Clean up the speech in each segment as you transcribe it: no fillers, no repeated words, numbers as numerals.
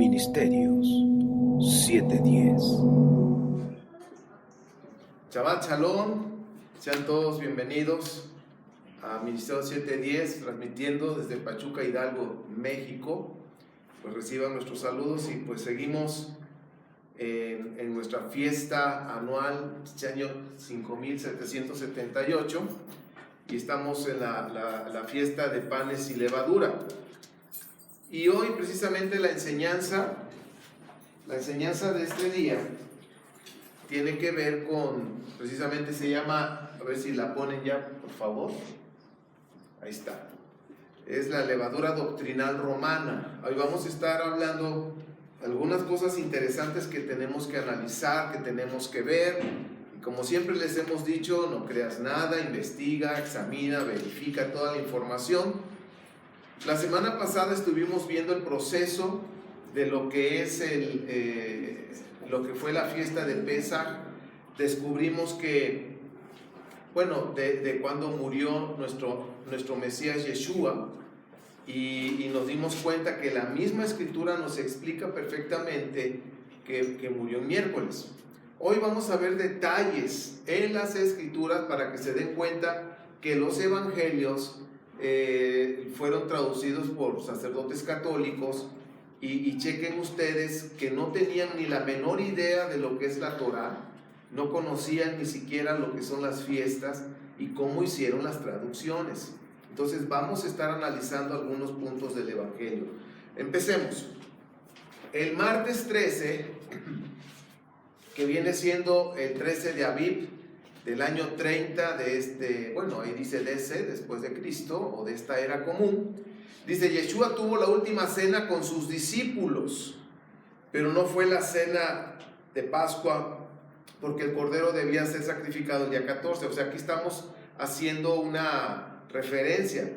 Ministerios 710. Shabbat Shalom, sean todos bienvenidos a Ministerios 710, transmitiendo desde Pachuca, Hidalgo, México. Pues reciban nuestros saludos y pues seguimos en nuestra fiesta anual, este año 5778, y estamos en la fiesta de panes y levadura. Y hoy precisamente la enseñanza de este día tiene que ver con, precisamente se llama, a ver si la ponen ya, por favor, ahí está, es la levadura doctrinal romana. Hoy vamos a estar hablando algunas cosas interesantes que tenemos que analizar, que tenemos que ver, y como siempre les hemos dicho, no creas nada, investiga, examina, verifica toda la información. La semana pasada estuvimos viendo el proceso de lo que es lo que fue la fiesta de Pesaj. Descubrimos que, bueno, de cuando murió nuestro Mesías Yeshua, y nos dimos cuenta que la misma escritura nos explica perfectamente que murió el miércoles. Hoy vamos a ver detalles en las escrituras para que se den cuenta que los evangelios fueron traducidos por sacerdotes católicos y chequen ustedes que no tenían ni la menor idea de lo que es la Torá, no conocían ni siquiera lo que son las fiestas y cómo hicieron las traducciones. Entonces vamos a estar analizando algunos puntos del evangelio. Empecemos. El martes 13, que viene siendo el 13 de Aviv del año 30 de ahí dice DC, después de Cristo, o de esta era común, dice: Yeshua tuvo la última cena con sus discípulos, pero no fue la cena de Pascua, porque el cordero debía ser sacrificado el día 14, o sea, aquí estamos haciendo una referencia,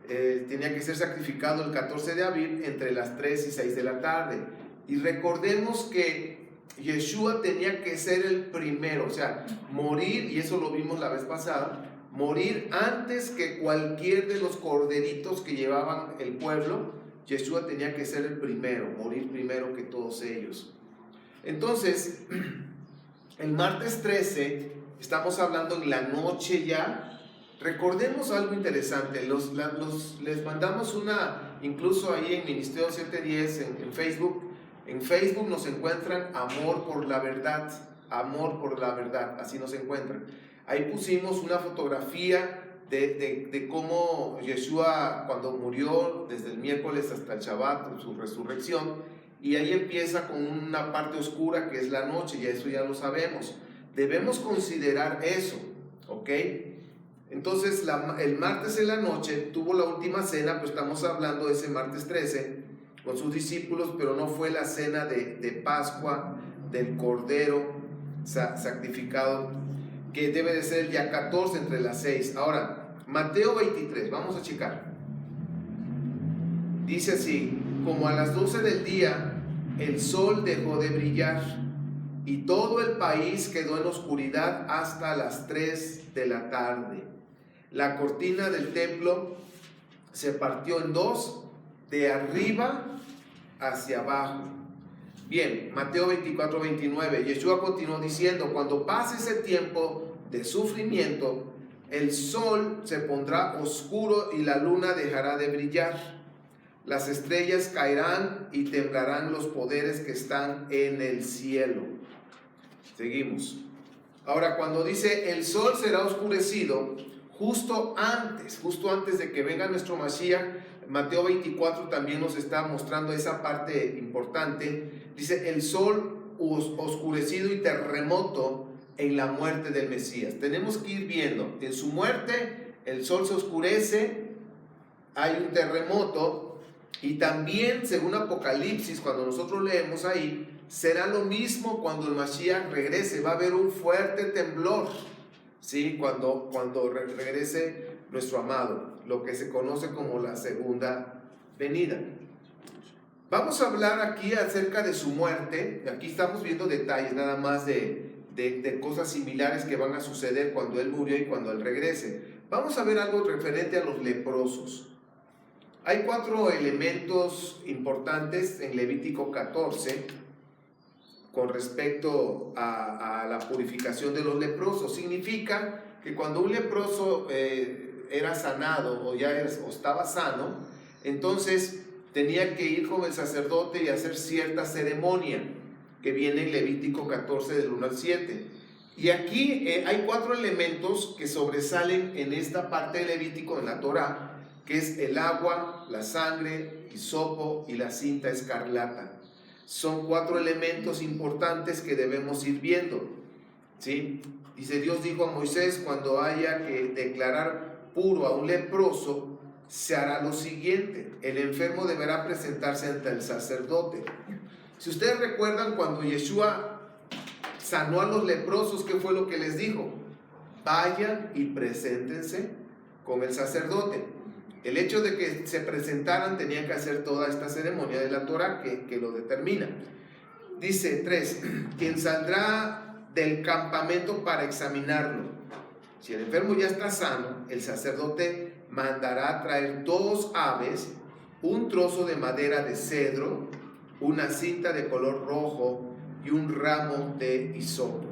tenía que ser sacrificado el 14 de Aviv entre las 3 y 6 de la tarde, y recordemos que Yeshua tenía que ser el primero, o sea, morir, y eso lo vimos la vez pasada, morir antes que cualquier de los corderitos que llevaban el pueblo. Yeshua tenía que ser el primero, morir primero que todos ellos. Entonces, el martes 13, estamos hablando en la noche ya. Recordemos algo interesante, les mandamos incluso ahí en Ministerio 710 en Facebook. En Facebook nos encuentran Amor por la Verdad, así nos encuentran. Ahí pusimos una fotografía de cómo Yeshua, cuando murió, desde el miércoles hasta el Shabbat, su resurrección, y ahí empieza con una parte oscura que es la noche, y eso ya lo sabemos. Debemos considerar eso, ¿ok? Entonces, el martes en la noche tuvo la última cena, pues estamos hablando de ese martes 13, con sus discípulos, pero no fue la cena de Pascua del Cordero sacrificado, que debe de ser el día 14 entre las 6. Ahora, Mateo 23, vamos a checar. Dice así: como a las 12 del día, el sol dejó de brillar, y todo el país quedó en oscuridad hasta las 3 de la tarde. La cortina del templo se partió en dos, de arriba hacia abajo. Bien, Mateo 24, 29. Yeshua continuó diciendo: cuando pase ese tiempo de sufrimiento, el sol se pondrá oscuro y la luna dejará de brillar. Las estrellas caerán y temblarán los poderes que están en el cielo. Seguimos. Ahora, cuando dice el sol será oscurecido, justo antes de que venga nuestro Mashiach, Mateo 24 también nos está mostrando esa parte importante. Dice: el sol oscurecido y terremoto en la muerte del Mesías. Tenemos que ir viendo, en su muerte el sol se oscurece, hay un terremoto, y también según Apocalipsis, cuando nosotros leemos ahí, será lo mismo cuando el Mashiach regrese. Va a haber un fuerte temblor, ¿sí? Cuando regrese nuestro amado, lo que se conoce como la segunda venida. Vamos a hablar aquí acerca de su muerte. Aquí estamos viendo detalles nada más de cosas similares que van a suceder cuando él murió y cuando él regrese. Vamos a ver algo referente a los leprosos. Hay 4 elementos importantes en Levítico 14 con respecto a la purificación de los leprosos. Significa que cuando un leproso era sanado o estaba sano, entonces tenía que ir con el sacerdote y hacer cierta ceremonia que viene en Levítico 14 del 1 al 7. Y aquí hay 4 elementos que sobresalen en esta parte de Levítico, en la Torá, que es el agua, la sangre, hisopo y la cinta escarlata. Son 4 elementos importantes que debemos ir viendo, ¿sí? Dice, Dios dijo a Moisés, cuando haya que declarar puro a un leproso, se hará lo siguiente: el enfermo deberá presentarse ante el sacerdote. Si ustedes recuerdan, cuando Yeshua sanó a los leprosos, ¿qué fue lo que les dijo? Vayan y preséntense con el sacerdote. El hecho de que se presentaran, tenían que hacer toda esta ceremonia de la Torah que lo determina. Dice 3, quien saldrá del campamento para examinarlo. Si el enfermo ya está sano, el sacerdote mandará traer 2 aves, un trozo de madera de cedro, una cinta de color rojo y un ramo de hisopo.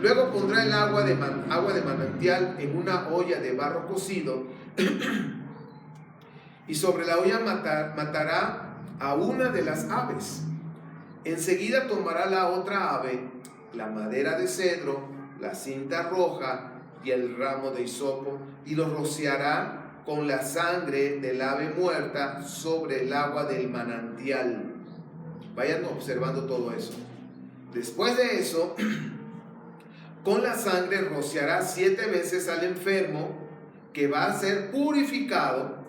Luego pondrá el agua de manantial en una olla de barro cocido y sobre la olla matará a una de las aves. Enseguida tomará la otra ave, la madera de cedro, la cinta roja y el ramo de hisopo, y los rociará con la sangre del ave muerta sobre el agua del manantial. Vayan observando todo eso. Después de eso, con la sangre rociará 7 veces al enfermo, que va a ser purificado,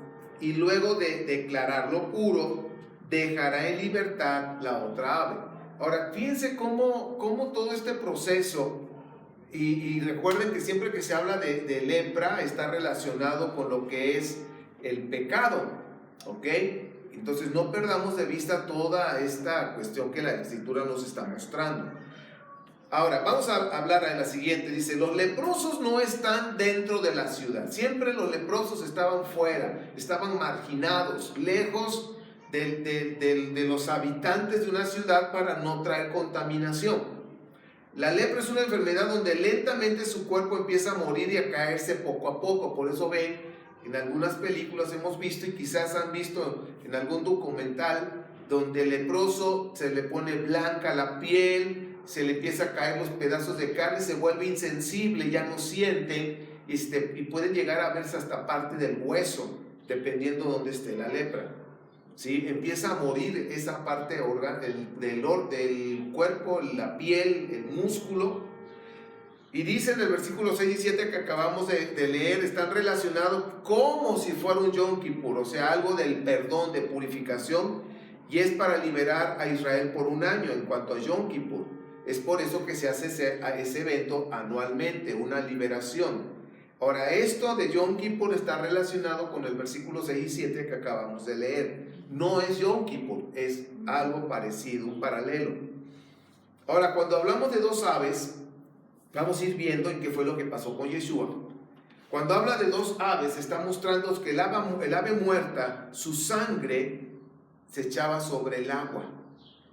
y luego de declararlo puro, dejará en libertad la otra ave. Ahora, fíjense cómo todo este proceso, y recuerden que siempre que se habla de lepra, está relacionado con lo que es el pecado, ¿ok? Entonces no perdamos de vista toda esta cuestión que la Escritura nos está mostrando. Ahora, vamos a hablar en la siguiente. Dice, los leprosos no están dentro de la ciudad. Siempre los leprosos estaban fuera, estaban marginados, lejos de los habitantes de una ciudad para no traer contaminación. La lepra es una enfermedad donde lentamente su cuerpo empieza a morir y a caerse poco a poco. Por eso ven, en algunas películas hemos visto, y quizás han visto en algún documental, donde el leproso se le pone blanca la piel, se le empieza a caer los pedazos de carne, se vuelve insensible, ya no siente, y pueden llegar a verse hasta parte del hueso, dependiendo de dónde esté la lepra. ¿Sí? Empieza a morir esa parte del cuerpo, la piel, el músculo. Y dice en el versículo 6 y 7 que acabamos de leer, están relacionados como si fuera un Yom Kippur, o sea, algo del perdón, de purificación, y es para liberar a Israel por 1 año en cuanto a Yom Kippur. Es por eso que se hace ese evento anualmente, una liberación. Ahora, esto de Yom Kippur está relacionado con el versículo 6 y 7 que acabamos de leer. No es Yom Kippur, es algo parecido, un paralelo. Ahora, cuando hablamos de 2 aves, vamos a ir viendo en qué fue lo que pasó con Yeshua. Cuando habla de 2 aves, está mostrando que el ave muerta, su sangre se echaba sobre el agua.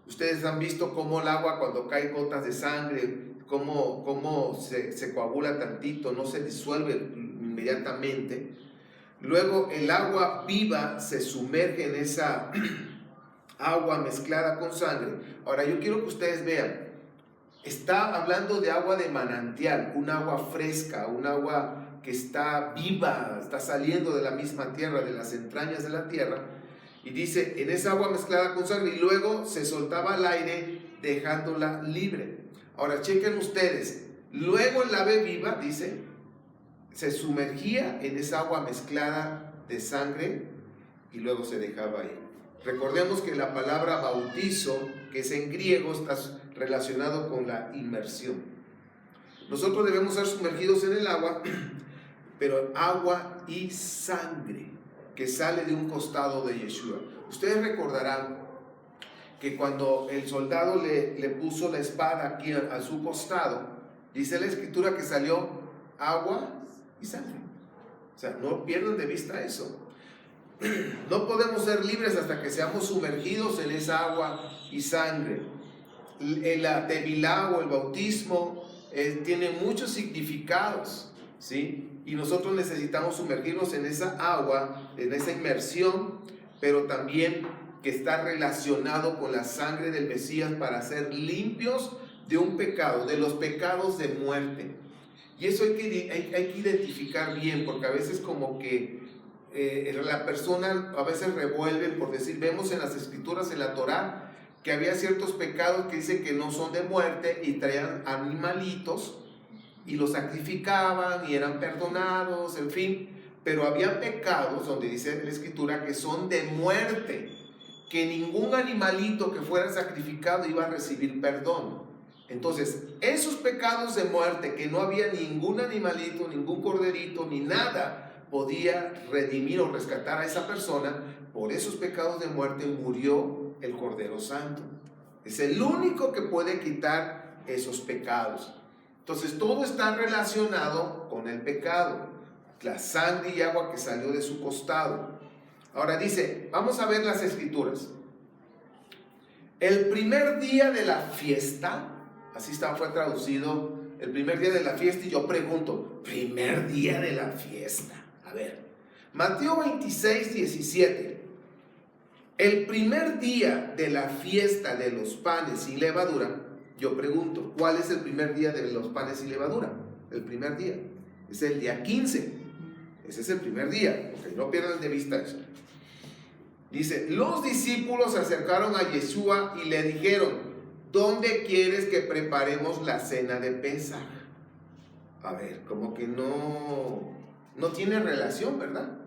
Ustedes han visto cómo el agua, cuando cae gotas de sangre, cómo se coagula tantito, no se disuelve inmediatamente. Luego el agua viva se sumerge en esa agua mezclada con sangre. Ahora yo quiero que ustedes vean, está hablando de agua de manantial, un agua fresca, un agua que está viva, está saliendo de la misma tierra, de las entrañas de la tierra. Y dice, en esa agua mezclada con sangre, y luego se soltaba al aire dejándola libre. Ahora chequen ustedes, luego el ave viva, dice, se sumergía en esa agua mezclada de sangre y luego se dejaba ahí. Recordemos que la palabra bautizo, que es en griego, está relacionado con la inmersión. Nosotros debemos ser sumergidos en el agua, pero agua y sangre que sale de un costado de Yeshua. Ustedes recordarán que cuando el soldado le puso la espada aquí a su costado, dice la Escritura que salió agua y sangre. O sea, no pierdan de vista eso. No podemos ser libres hasta que seamos sumergidos en esa agua y sangre. La tevilá o el bautismo tiene muchos significados, ¿sí? Y nosotros necesitamos sumergirnos en esa agua, en esa inmersión, pero también que está relacionado con la sangre del Mesías para ser limpios de un pecado, de los pecados de muerte. Y eso hay que identificar bien, porque a veces como que la persona a veces revuelve, por decir, vemos en las escrituras, en la Torá, que había ciertos pecados que dicen que no son de muerte y traían animalitos y los sacrificaban y eran perdonados, en fin. Pero había pecados donde dice la escritura que son de muerte, que ningún animalito que fuera sacrificado iba a recibir perdón. Entonces, esos pecados de muerte, que no había ningún animalito, ningún corderito, ni nada, podía redimir o rescatar a esa persona, por esos pecados de muerte murió el Cordero Santo. Es el único que puede quitar esos pecados. Entonces, todo está relacionado con el pecado, la sangre y agua que salió de su costado. Ahora dice, vamos a ver las escrituras. El primer día de la fiesta, así fue traducido, el primer día de la fiesta, y yo pregunto, primer día de la fiesta. A ver, Mateo 26, 17. El primer día de la fiesta de los panes sin levadura, yo pregunto, ¿cuál es el primer día de los panes sin levadura? El primer día, es el día 15. Ese es el primer día, ok, no pierdan de vista eso. Dice, los discípulos se acercaron a Yeshua y le dijeron, ¿dónde quieres que preparemos la cena de Pesaj? A ver, como que no tiene relación, ¿verdad?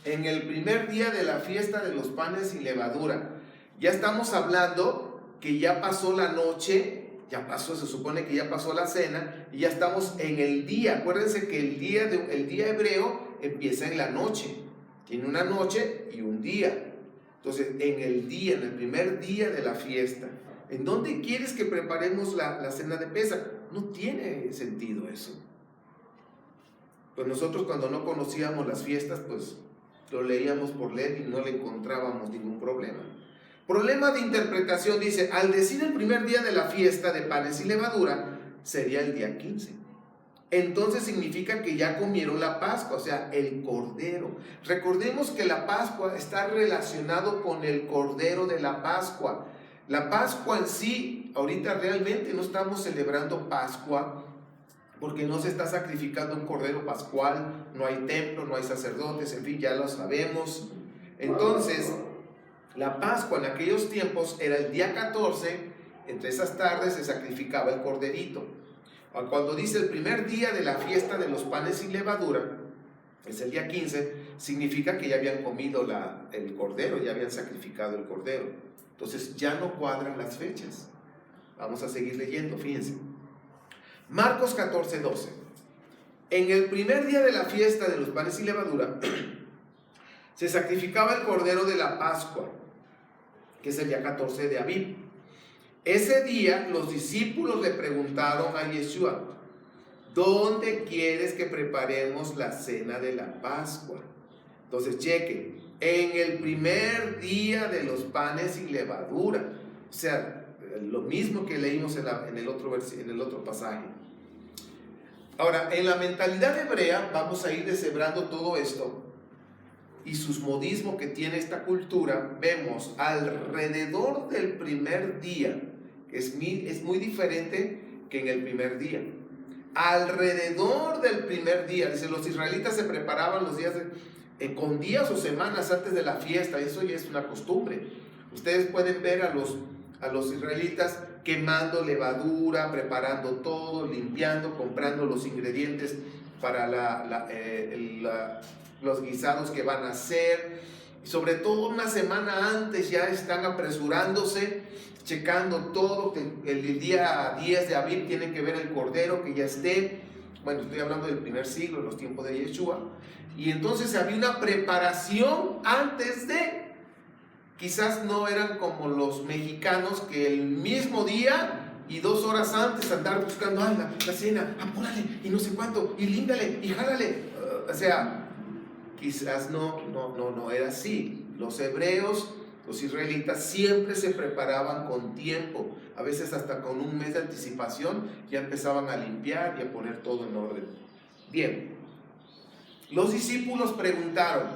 En el primer día de la fiesta de los panes sin levadura, ya estamos hablando que ya pasó la noche, se supone que ya pasó la cena, y ya estamos en el día. Acuérdense que el día hebreo empieza en la noche, tiene una noche y un día. Entonces, en el primer día de la fiesta, ¿en dónde quieres que preparemos la cena de Pesaj? No tiene sentido eso. Pues nosotros, cuando no conocíamos las fiestas, pues lo leíamos por leer y no le encontrábamos ningún problema. Problema de interpretación, dice, al decir el primer día de la fiesta de panes sin levadura, sería el día 15. Entonces significa que ya comieron la Pascua, o sea, el Cordero. Recordemos que la Pascua está relacionado con el Cordero de la Pascua. La Pascua en sí, ahorita realmente no estamos celebrando Pascua, porque no se está sacrificando un Cordero Pascual, no hay templo, no hay sacerdotes, en fin, ya lo sabemos. Entonces, la Pascua en aquellos tiempos era el día 14, entre esas tardes se sacrificaba el corderito. Cuando dice el primer día de la fiesta de los panes sin levadura, es el día 15, significa que ya habían comido el cordero, ya habían sacrificado el cordero. Entonces ya no cuadran las fechas. Vamos a seguir leyendo, fíjense. Marcos 14, 12. En el primer día de la fiesta de los panes sin levadura, se sacrificaba el cordero de la Pascua, que es el día 14 de Abib. Ese día los discípulos le preguntaron a Yeshua, ¿dónde quieres que preparemos la cena de la Pascua? Entonces chequen, en el primer día de los panes sin levadura, o sea, lo mismo que leímos en el otro pasaje. Ahora, en la mentalidad hebrea vamos a ir deshebrando todo esto y sus modismos que tiene esta cultura. Vemos alrededor del primer día, que es muy diferente que en el primer día. Alrededor del primer día, dice, los israelitas se preparaban los días con días o semanas antes de la fiesta. Eso ya es una costumbre. Ustedes pueden ver a los israelitas quemando levadura, preparando todo, limpiando, comprando los ingredientes para los guisados que van a hacer. Y sobre todo una semana antes ya están apresurándose, checando todo, que el día 10 de Abib tienen que ver el cordero que ya esté. Bueno, estoy hablando del primer siglo, en los tiempos de Yeshua. Y entonces había una preparación antes de. Quizás no eran como los mexicanos que el mismo día y 2 horas antes andar buscando la cena, apúrale y no sé cuánto, y límpiale y jálale. O sea, quizás no era así. Los hebreos, los israelitas, siempre se preparaban con tiempo, a veces hasta con un mes de anticipación, ya empezaban a limpiar y a poner todo en orden. Bien, los discípulos preguntaron: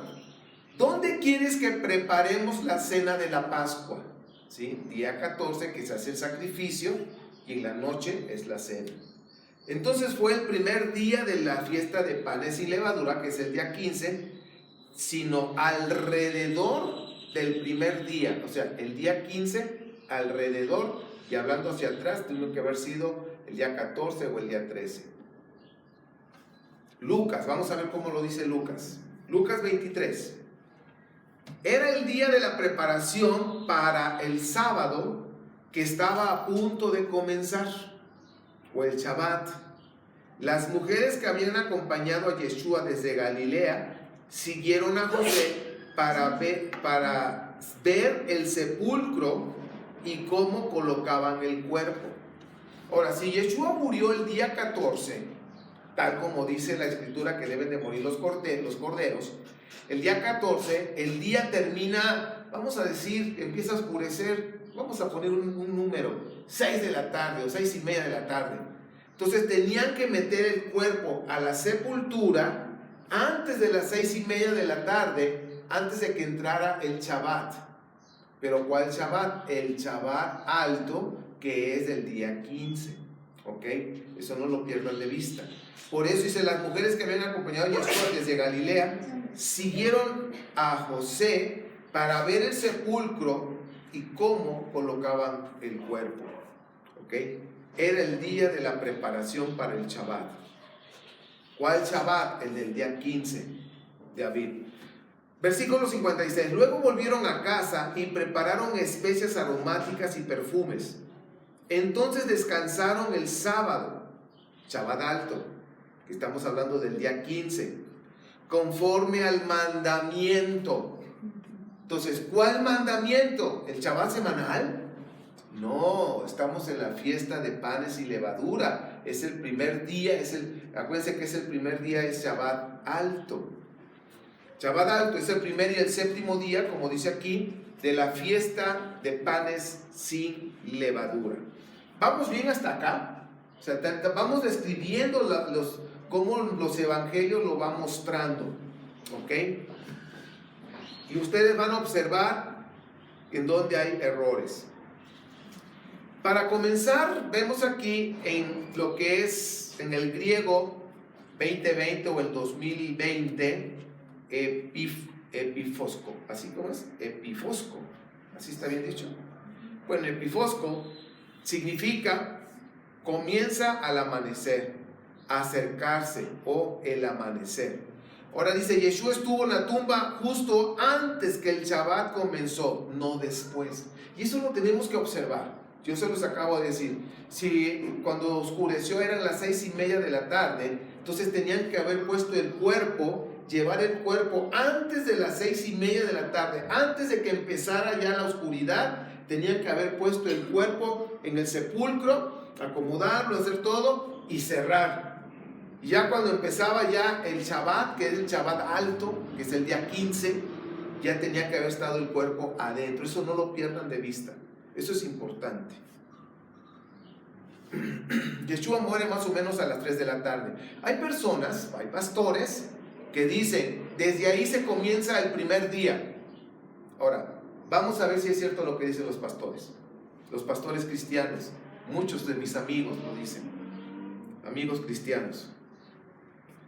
¿dónde quieres que preparemos la cena de la Pascua? ¿Sí? Día 14 que se hace el sacrificio y en la noche es la cena. Entonces fue el primer día de la fiesta de panes y levadura, que es el día 15, sino alrededor del primer día, o sea, el día 15 alrededor, y hablando hacia atrás, tiene que haber sido el día 14 o el día 13. Lucas, vamos a ver cómo lo dice Lucas. Lucas 23. Era el día de la preparación para el sábado que estaba a punto de comenzar, o el Shabbat. Las mujeres que habían acompañado a Yeshua desde Galilea siguieron a José para ver el sepulcro y cómo colocaban el cuerpo. Ahora, si Yeshua murió el día 14, tal como dice la escritura que deben de morir los corderos, el día 14, el día termina, vamos a decir, empieza a oscurecer, vamos a poner un número, 6 de la tarde o 6:30 de la tarde. Entonces tenían que meter el cuerpo a la sepultura antes de las 6:30 de la tarde, antes de que entrara el Shabbat. ¿Pero cuál Shabbat? El Shabbat alto, que es del día 15. ¿Ok? Eso no lo pierdan de vista. Por eso dice: las mujeres que habían acompañado a Yeshua desde Galilea siguieron a José para ver el sepulcro y cómo colocaban el cuerpo. ¿Ok? Era el día de la preparación para el Shabbat. ¿Cuál Shabbat? El del día 15 de Aviv. Versículo 56. Luego volvieron a casa y prepararon especias aromáticas y perfumes. Entonces descansaron el sábado, Shabbat alto, que estamos hablando del día 15, conforme al mandamiento. Entonces, ¿cuál mandamiento? ¿El Shabbat semanal? No, estamos en la fiesta de panes y levadura. Es el primer día, acuérdense que es el primer día, es Shabbat alto. Shabbat alto es el primer y el séptimo día, como dice aquí, de la fiesta de panes sin levadura. ¿Vamos bien hasta acá? O sea, vamos describiendo cómo los evangelios lo van mostrando. ¿Ok? Y ustedes van a observar en dónde hay errores. Para comenzar, vemos aquí en lo que es en el griego 2020 o el 2020, epifosco, así como es, epifosco, así está bien dicho. Bueno, epifosco significa comienza al amanecer, acercarse o el amanecer. Ahora dice: Yeshua estuvo en la tumba justo antes que el Shabbat comenzó, no después. Y eso lo tenemos que observar. Yo se los acabo de decir. Si cuando oscureció eran las 6:30 de la tarde, entonces tenían que haber puesto el cuerpo, llevar el cuerpo antes de las 6:30 de la tarde, antes de que empezara ya la oscuridad. Tenían que haber puesto el cuerpo en el sepulcro, acomodarlo, hacer todo y cerrar. Y ya cuando empezaba ya el Shabbat, que es el Shabbat alto, que es el día 15, ya tenía que haber estado el cuerpo adentro. Eso no lo pierdan de vista. Eso es importante. Yeshua muere más o menos a las 3 de la tarde. Hay personas, hay pastores que dicen: desde ahí se comienza el primer día. Ahora, vamos a ver si es cierto lo que dicen los pastores cristianos. Muchos de mis amigos lo dicen, amigos cristianos.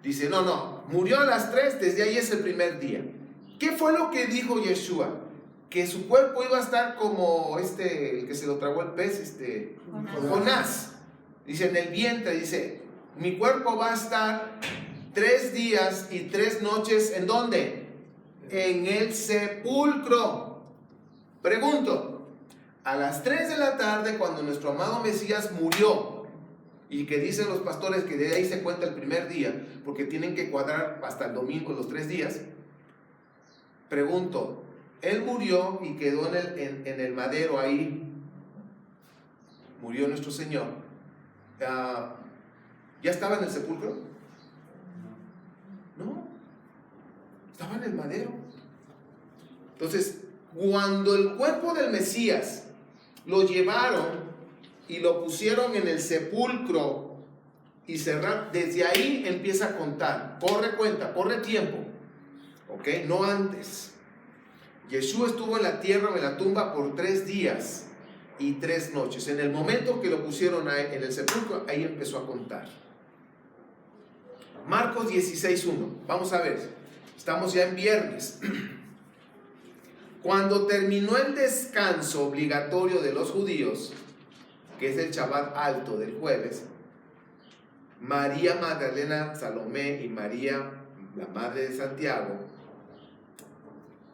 Dice: no, murió a las 3, desde ahí es el primer día. ¿Qué fue lo que dijo Yeshua? Que su cuerpo iba a estar como el que se lo tragó el pez, Jonás. Dice, en el vientre, dice: mi cuerpo va a estar 3 días y 3 noches, ¿en dónde? En el sepulcro. Pregunto, a las 3 de la tarde, cuando nuestro amado Mesías murió, y que dicen los pastores que de ahí se cuenta el primer día, porque tienen que cuadrar hasta el domingo los 3 días, pregunto, él murió y quedó en el madero ahí, murió nuestro Señor, ¿ya estaba en el sepulcro? No, estaba estaba en el madero. Entonces, cuando el cuerpo del Mesías lo llevaron y lo pusieron en el sepulcro y cerraron, desde ahí empieza a contar. Corre cuenta, corre tiempo. ¿Ok? No antes. Yeshua estuvo en la tierra, en la tumba, por 3 días y 3 noches. En el momento que lo pusieron ahí, en el sepulcro, ahí empezó a contar. Marcos 16:1. Vamos a ver. Estamos ya en viernes. Cuando terminó el descanso obligatorio de los judíos, que es el Shabbat alto del jueves, María Magdalena, Salomé y María, la madre de Santiago,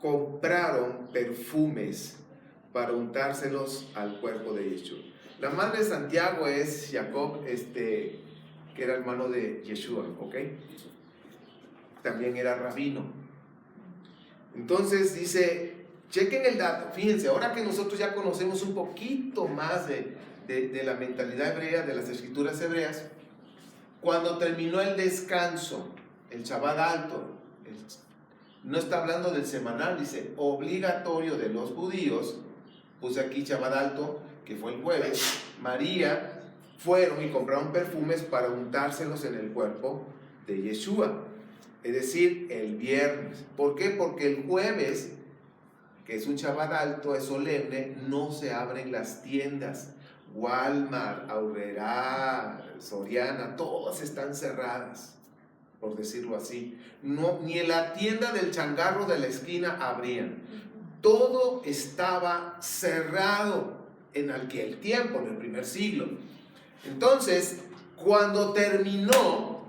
compraron perfumes para untárselos al cuerpo de Yeshua. La madre de Santiago es Jacob, que era hermano de Yeshua, ¿ok? También era rabino. Entonces dice, chequen el dato, fíjense, ahora que nosotros ya conocemos un poquito más de la mentalidad hebrea, de las escrituras hebreas, cuando terminó el descanso, el Shabbat alto, no está hablando del semanal, dice obligatorio de los judíos, puse aquí Shabbat alto, que fue el jueves, María, fueron y compraron perfumes para untárselos en el cuerpo de Yeshua, es decir, el viernes. ¿Por qué? Porque el jueves, que es un Shabbat alto, es solemne, no se abren las tiendas. Walmart, Aurrerá, Soriana, todas están cerradas, por decirlo así. No, ni en la tienda del changarro de la esquina abrían. Todo estaba cerrado en aquel tiempo, en el primer siglo. Entonces, cuando terminó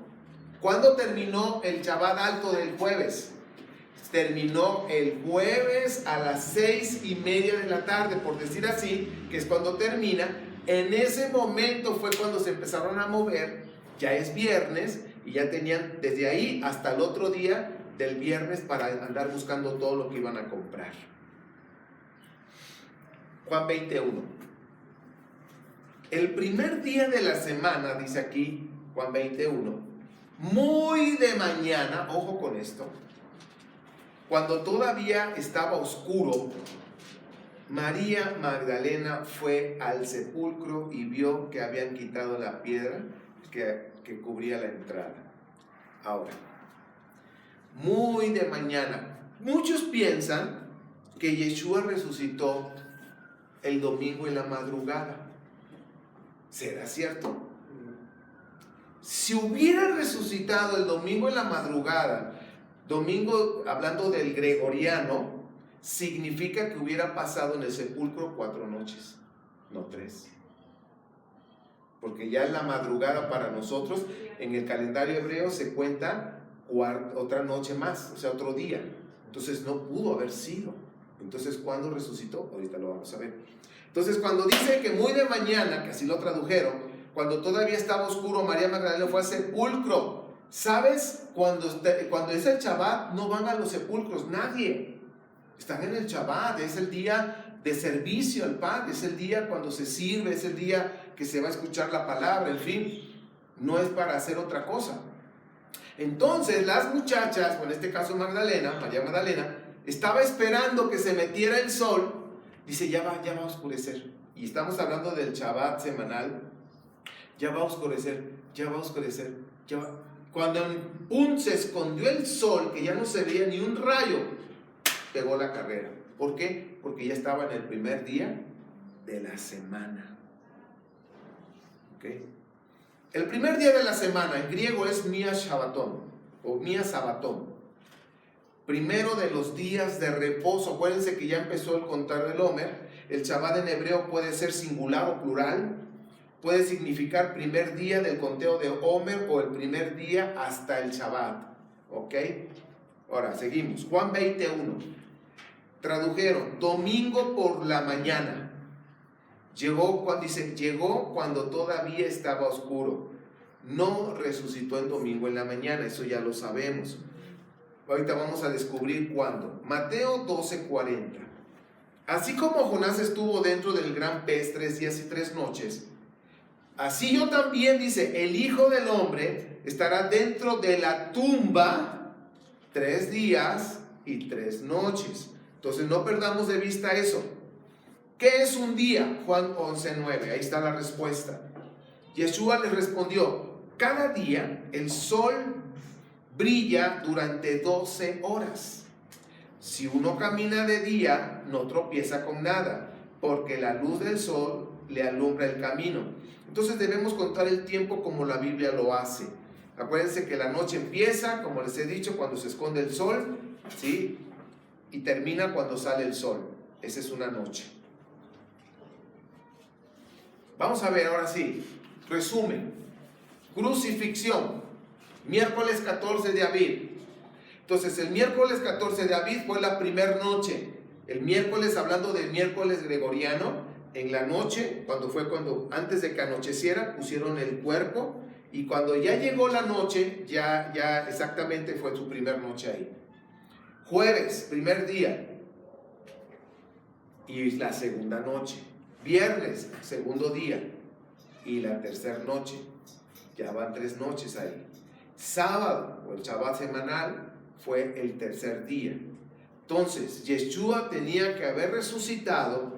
el Shabbat alto del jueves, terminó el jueves a las 6:30 de la tarde, por decir así, que es cuando termina. En ese momento fue cuando se empezaron a mover, ya es viernes, y ya tenían desde ahí hasta el otro día del viernes para andar buscando todo lo que iban a comprar. Juan 21. El primer día de la semana, dice aquí Juan 21, muy de mañana, ojo con esto, cuando todavía estaba oscuro, María Magdalena fue al sepulcro y vio que habían quitado la piedra que cubría la entrada. Ahora, muy de mañana. Muchos piensan que Yeshua resucitó el domingo en la madrugada. ¿Será cierto? Si hubiera resucitado el domingo en la madrugada, domingo hablando del gregoriano, significa que hubiera pasado en el sepulcro 4 noches, no 3. Porque ya en la madrugada para nosotros, en el calendario hebreo se cuenta otra noche más, o sea, otro día. Entonces no pudo haber sido. Entonces, ¿cuándo resucitó? Ahorita lo vamos a ver. Entonces, cuando dice que muy de mañana, que así lo tradujeron, cuando todavía estaba oscuro, María Magdalena fue al sepulcro. ¿Sabes? Cuando es el Shabbat, no van a los sepulcros, nadie. Están en el Shabbat, es el día de servicio al Padre, es el día cuando se sirve, es el día que se va a escuchar la palabra, en fin, no es para hacer otra cosa. Entonces las muchachas, o en este caso Magdalena, María Magdalena, estaba esperando que se metiera el sol, dice ya va a oscurecer, y estamos hablando del Shabbat semanal, ya va a oscurecer, cuando se escondió el sol, que ya no se veía ni un rayo, pegó la carrera. ¿Por qué? Porque ya estaba en el primer día de la semana. ¿Ok? El primer día de la semana en griego es Mia Shabbaton o Mia Sabatón. Primero de los días de reposo. Acuérdense que ya empezó el contar del Homer. El Shabbat en hebreo puede ser singular o plural. Puede significar primer día del conteo de Homer o el primer día hasta el Shabbat. ¿Ok? Ahora, seguimos. Juan 21. Tradujeron, domingo por la mañana. Llegó cuando todavía estaba oscuro. No resucitó el domingo en la mañana, eso ya lo sabemos. Ahorita vamos a descubrir cuándo. Mateo 12:40. Así como Jonás estuvo dentro del gran pez 3 días y 3 noches, así yo también, dice, el Hijo del Hombre estará dentro de la tumba 3 días y 3 noches. Entonces no perdamos de vista eso. ¿Qué es un día? Juan 11:9, ahí está la respuesta. Yeshua les respondió: cada día el sol brilla durante 12 horas. Si uno camina de día, no tropieza con nada, porque la luz del sol le alumbra el camino. Entonces debemos contar el tiempo como la Biblia lo hace. Acuérdense que la noche empieza, como les he dicho, cuando se esconde el sol, ¿sí? Y termina cuando sale el sol. Esa es una noche. Vamos a ver ahora sí, resumen. Crucifixión, miércoles 14 de Aviv. Entonces el miércoles 14 de Aviv fue la primera noche. El miércoles, hablando del miércoles gregoriano, en la noche, cuando antes de que anocheciera, pusieron el cuerpo, y cuando ya llegó la noche, ya exactamente fue su primera noche ahí. Jueves, primer día, y la segunda noche. Viernes, segundo día, y la tercera noche. Ya van 3 noches ahí. Sábado, o el Shabbat semanal, fue el tercer día. Entonces, Yeshua tenía que haber resucitado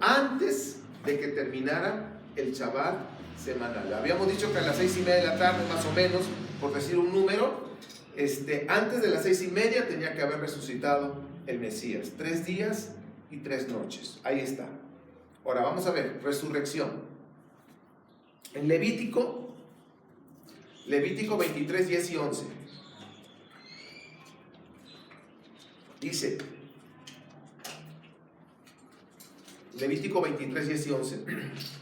antes de que terminara el Shabbat semanal. Habíamos dicho que a las 6:30 de la tarde, más o menos, por decir un número, antes de las 6:30 tenía que haber resucitado el Mesías. 3 días y 3 noches. Ahí está. Ahora vamos a ver, resurrección. En Levítico 23, 10 y 11. Dice, Levítico 23, 10 y 11,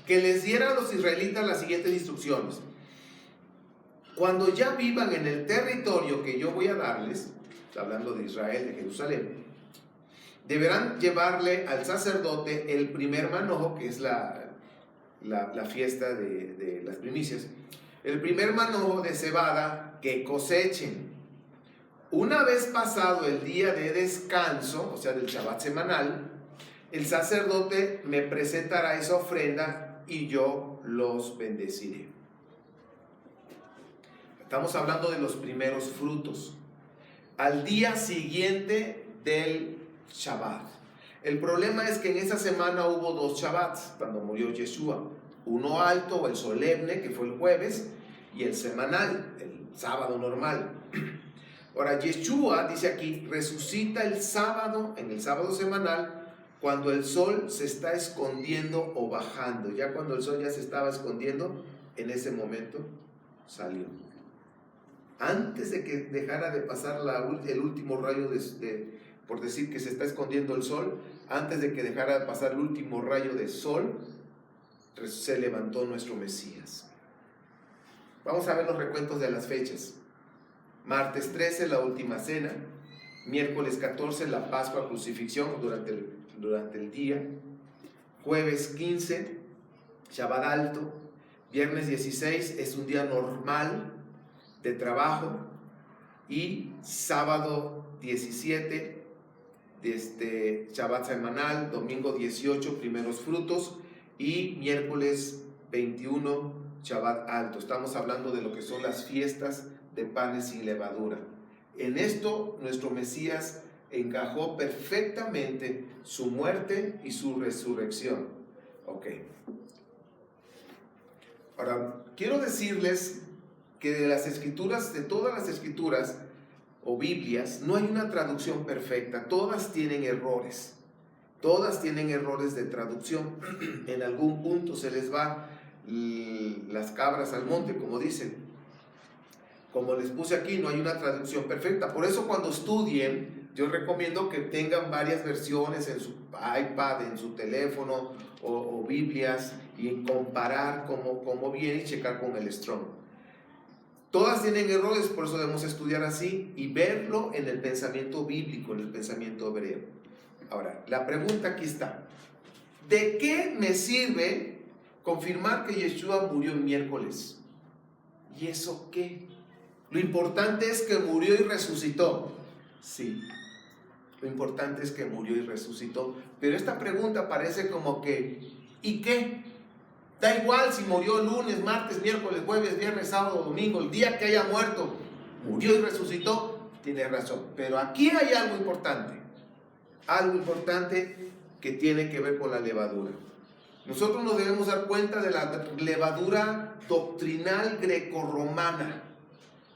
que les diera a los israelitas las siguientes instrucciones. Cuando ya vivan en el territorio que yo voy a darles, hablando de Israel, de Jerusalén, deberán llevarle al sacerdote el primer manojo, que es la fiesta de las primicias, el primer manojo de cebada que cosechen. Una vez pasado el día de descanso, o sea, del Shabbat semanal, el sacerdote me presentará esa ofrenda y yo los bendeciré. Estamos hablando de los primeros frutos. Al día siguiente del Shabbat. El problema es que en esa semana hubo 2 Shabbats cuando murió Yeshua. Uno alto, o el solemne, que fue el jueves, y el semanal, el sábado normal. Ahora, Yeshua, dice aquí, resucita el sábado, en el sábado semanal, cuando el sol se está escondiendo o bajando. Ya cuando el sol ya se estaba escondiendo, en ese momento salió. Antes de que dejara de pasar el último rayo por decir que se está escondiendo el sol, antes de que dejara de pasar el último rayo de sol, se levantó nuestro Mesías. Vamos a ver los recuentos de las fechas. Martes 13, la última cena. Miércoles 14, la Pascua, crucifixión durante el día. Jueves 15, Shabbat alto. Viernes 16 es un día normal de trabajo. Y sábado 17, Shabbat semanal. Domingo 18, primeros frutos. Y miércoles 21, Shabbat alto. Estamos hablando de lo que son las fiestas de panes sin levadura. En esto nuestro Mesías encajó perfectamente su muerte y su resurrección. Ok. Ahora, quiero decirles que de las escrituras, de todas las escrituras o Biblias, no hay una traducción perfecta. Todas tienen errores. Todas tienen errores de traducción. En algún punto se les va las cabras al monte, como dicen. Como les puse aquí, no hay una traducción perfecta. Por eso cuando estudien, yo recomiendo que tengan varias versiones en su iPad, en su teléfono o Biblias, y comparar cómo viene y checar con el Strong. Todas tienen errores, por eso debemos estudiar así y verlo en el pensamiento bíblico, en el pensamiento hebreo. Ahora, la pregunta aquí está. ¿De qué me sirve confirmar que Yeshua murió el miércoles? ¿Y eso qué? Lo importante es que murió y resucitó. Sí, lo importante es que murió y resucitó. Pero esta pregunta parece como que, ¿y qué? Da igual si murió lunes, martes, miércoles, jueves, viernes, sábado, domingo, el día que haya muerto, murió y resucitó. Tienes razón. Pero aquí hay algo importante que tiene que ver con la levadura. Nosotros nos debemos dar cuenta de la levadura doctrinal grecorromana,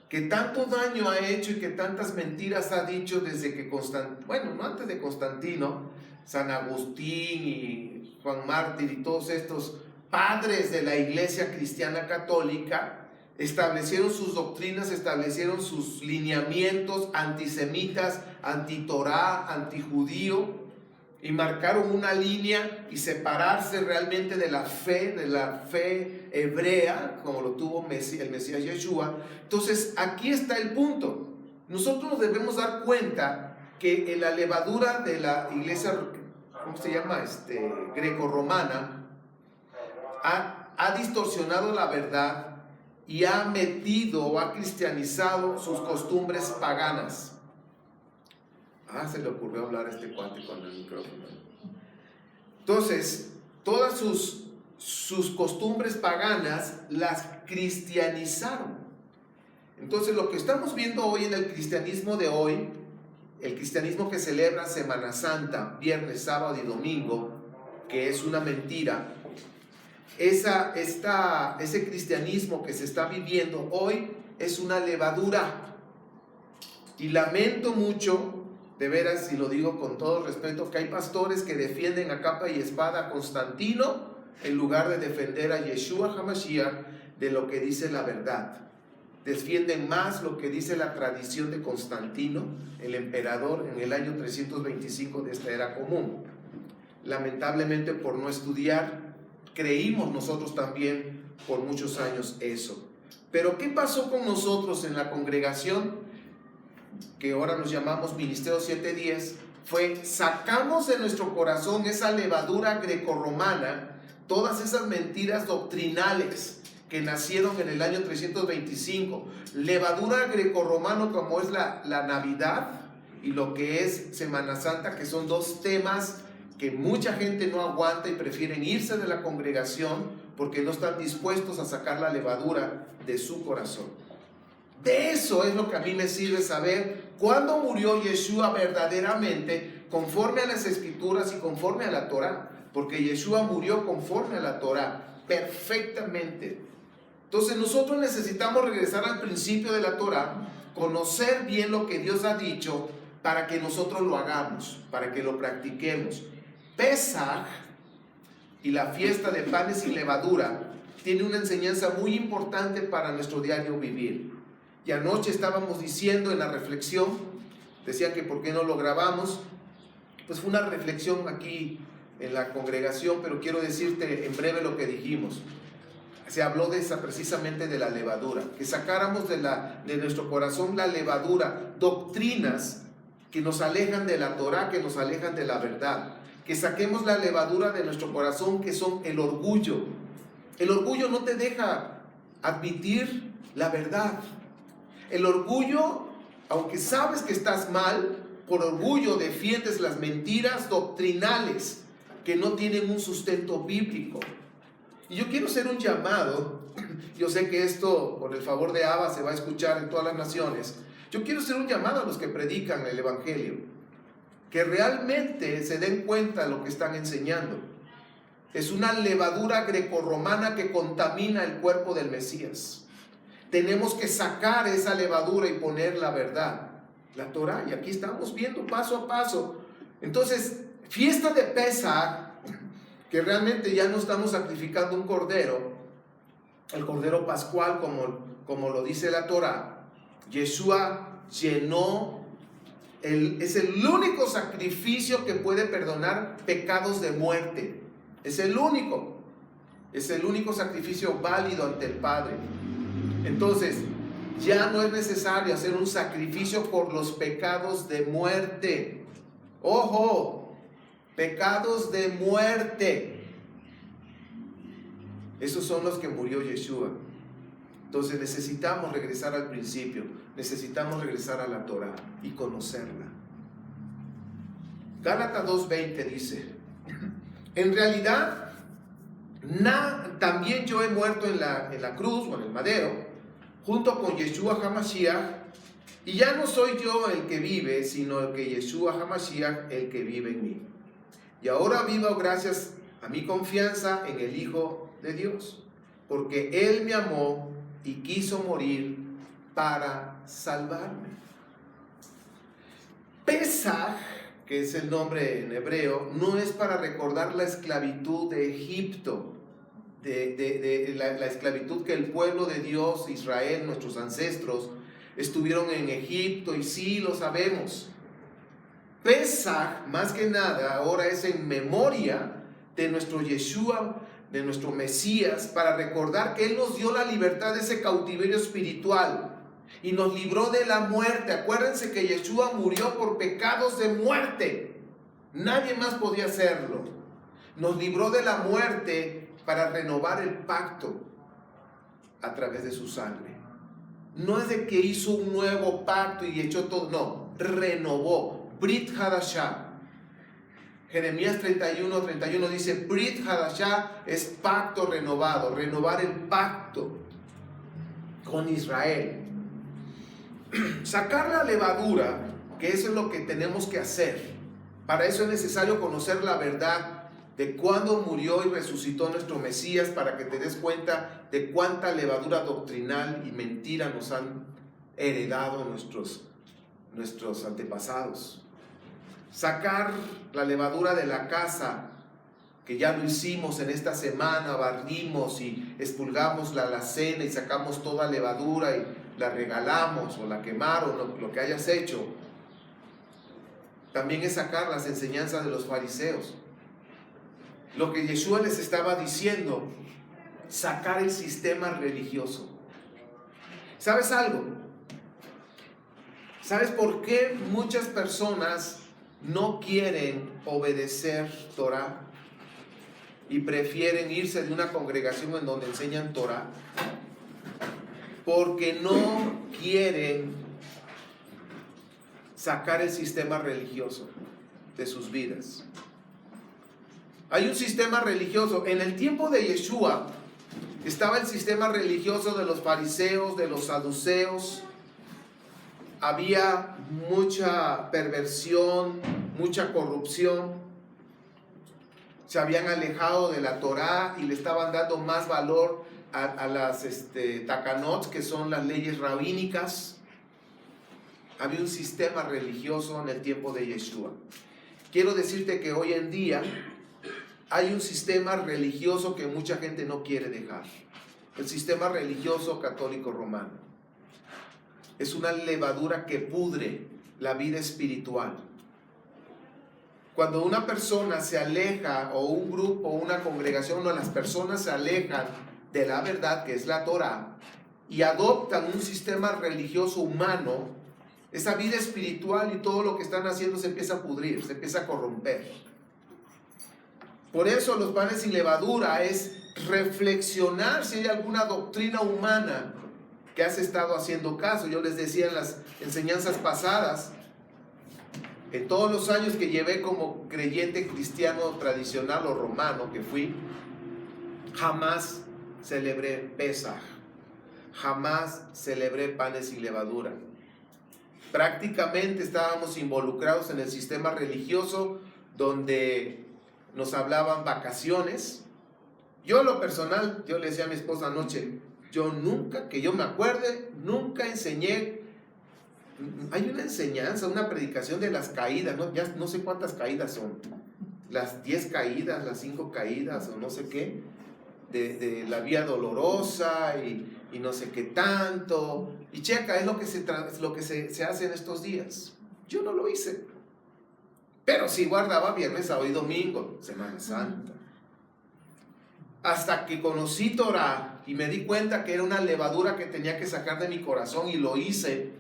que tanto daño ha hecho y que tantas mentiras ha dicho desde que no antes de Constantino, San Agustín y Juan Mártir y todos estos padres de la Iglesia cristiana católica establecieron sus doctrinas, establecieron sus lineamientos antisemitas, anti-Torá, antijudío, y marcaron una línea y separarse realmente de la fe hebrea, como lo tuvo el Mesías Yeshua. Entonces, aquí está el punto. Nosotros nos debemos dar cuenta que en la levadura de la iglesia, ¿cómo se llama? Greco-romana, ha distorsionado la verdad y ha metido o ha cristianizado sus costumbres paganas. Se le ocurrió hablar a este cuate con el micrófono. Entonces, todas sus costumbres paganas las cristianizaron. Entonces, lo que estamos viendo hoy en el cristianismo de hoy, el cristianismo que celebra Semana Santa, viernes, sábado y domingo, que es una mentira, ese cristianismo que se está viviendo hoy es una levadura. Y lamento mucho, de veras, y lo digo con todo respeto, que hay pastores que defienden a capa y espada a Constantino en lugar de defender a Yeshua HaMashiach de lo que dice la verdad. Defienden más lo que dice la tradición de Constantino, el emperador, en el año 325 de esta era común. Lamentablemente, por no estudiar, creímos nosotros también por muchos años eso. Pero ¿qué pasó con nosotros en la congregación, que ahora nos llamamos Ministerio 710? Sacamos de nuestro corazón esa levadura grecorromana, todas esas mentiras doctrinales que nacieron en el año 325, levadura grecorromano como es la Navidad y lo que es Semana Santa, que son dos temas que mucha gente no aguanta y prefieren irse de la congregación porque no están dispuestos a sacar la levadura de su corazón. De eso es lo que a mí me sirve saber cuándo murió Yeshua verdaderamente, conforme a las Escrituras y conforme a la Torá, porque Yeshua murió conforme a la Torá, perfectamente. Entonces nosotros necesitamos regresar al principio de la Torá, conocer bien lo que Dios ha dicho para que nosotros lo hagamos, para que lo practiquemos. Pesaj y la fiesta de panes sin levadura tiene una enseñanza muy importante para nuestro diario vivir. Y anoche estábamos diciendo en la reflexión, decía que por qué no lo grabamos, pues fue una reflexión aquí en la congregación, pero quiero decirte en breve lo que dijimos. Se habló precisamente de la levadura, que sacáramos de nuestro corazón la levadura, doctrinas que nos alejan de la Torá, que nos alejan de la verdad, que saquemos la levadura de nuestro corazón, que son el orgullo. El orgullo no te deja admitir la verdad. El orgullo, aunque sabes que estás mal, por orgullo defiendes las mentiras doctrinales que no tienen un sustento bíblico. Y yo quiero hacer un llamado. Yo sé que esto, por el favor de Abba, se va a escuchar en todas las naciones. Yo quiero hacer un llamado a los que predican el Evangelio, que realmente se den cuenta de lo que están enseñando. Es una levadura grecorromana que contamina el cuerpo del Mesías. Tenemos que sacar esa levadura y poner la verdad, la Torá, y aquí estamos viendo paso a paso. Entonces, fiesta de Pesaj, que realmente ya no estamos sacrificando un cordero, el cordero pascual como lo dice la Torá. Yeshua llenó, es el único sacrificio que puede perdonar pecados de muerte. Es el único sacrificio válido ante el Padre. Entonces, ya no es necesario hacer un sacrificio por los pecados de muerte. ¡Ojo! Pecados de muerte. Esos son los que murió Yeshua. Entonces necesitamos regresar al principio. Necesitamos regresar a la Torá y conocerla. Gálatas 2:20 dice: en realidad, también yo he muerto en la cruz o en el madero, junto con Yeshua HaMashiach, Y ya no soy yo el que vive, sino el que Yeshua HaMashiach, el que vive en mí. Y ahora vivo gracias a mi confianza en el Hijo de Dios, porque Él me amó y quiso morir para salvarme. Pesaj, que es el nombre en hebreo, no es para recordar la esclavitud de Egipto, la esclavitud que el pueblo de Dios, Israel, nuestros ancestros, estuvieron en Egipto, y sí lo sabemos. Pesaj, más que nada, ahora es en memoria de nuestro Yeshua, de nuestro Mesías, para recordar que Él nos dio la libertad de ese cautiverio espiritual y nos libró de la muerte. Acuérdense que Yeshua murió por pecados de muerte. Nadie más podía hacerlo. Nos libró de la muerte para renovar el pacto a través de su sangre. No es de que hizo un nuevo pacto y echó todo, no, renovó. Brit Hadashah. Jeremías 31 dice, Brit Hadashah es pacto renovado, renovar el pacto con Israel. Sacar la levadura, que eso es lo que tenemos que hacer. Para eso es necesario conocer la verdad de cuándo murió y resucitó nuestro Mesías, para que te des cuenta de cuánta levadura doctrinal y mentira nos han heredado nuestros antepasados. Sacar la levadura de la casa, que ya lo hicimos en esta semana, barrimos y expulgamos la alacena y sacamos toda levadura y la regalamos o la quemaron, lo que hayas hecho. También es sacar las enseñanzas de los fariseos. Lo que Yeshua les estaba diciendo, sacar el sistema religioso. ¿Sabes algo? ¿Sabes por qué muchas personas no quieren obedecer Torah y prefieren irse de una congregación en donde enseñan Torah? Porque no quieren sacar el sistema religioso de sus vidas. Hay un sistema religioso. En el tiempo de Yeshua estaba el sistema religioso de los fariseos, de los saduceos. Había mucha perversión, mucha corrupción. Se habían alejado de la Torá y le estaban dando más valor a las takanot, que son las leyes rabínicas. Había un sistema religioso en el tiempo de Yeshua. Quiero decirte que hoy en día hay un sistema religioso que mucha gente no quiere dejar. El sistema religioso católico romano. Es una levadura que pudre la vida espiritual. Cuando una persona se aleja, o un grupo, o una congregación, o las personas se alejan de la verdad, que es la Torá, y adoptan un sistema religioso humano, esa vida espiritual y todo lo que están haciendo se empieza a pudrir, se empieza a corromper. Por eso los panes sin levadura es reflexionar si hay alguna doctrina humana que has estado haciendo caso. Yo les decía en las enseñanzas pasadas, en todos los años que llevé como creyente cristiano tradicional o romano que fui, jamás celebré Pesaj, jamás celebré panes sin levadura. Prácticamente estábamos involucrados en el sistema religioso, donde nos hablaban vacaciones. Yo, en lo personal, yo le decía a mi esposa anoche, yo nunca, que yo me acuerde, nunca enseñé. Hay una enseñanza, una predicación de las caídas, ¿no? Ya no sé cuántas caídas son, las 10 caídas, las 5 caídas o no sé qué, de la vía dolorosa y no sé qué tanto. Y checa, es lo que se hace en estos días. Yo no lo hice, pero sí guardaba viernes, sábado y domingo, Semana Santa. Hasta que conocí Torah y me di cuenta que era una levadura que tenía que sacar de mi corazón, y lo hice.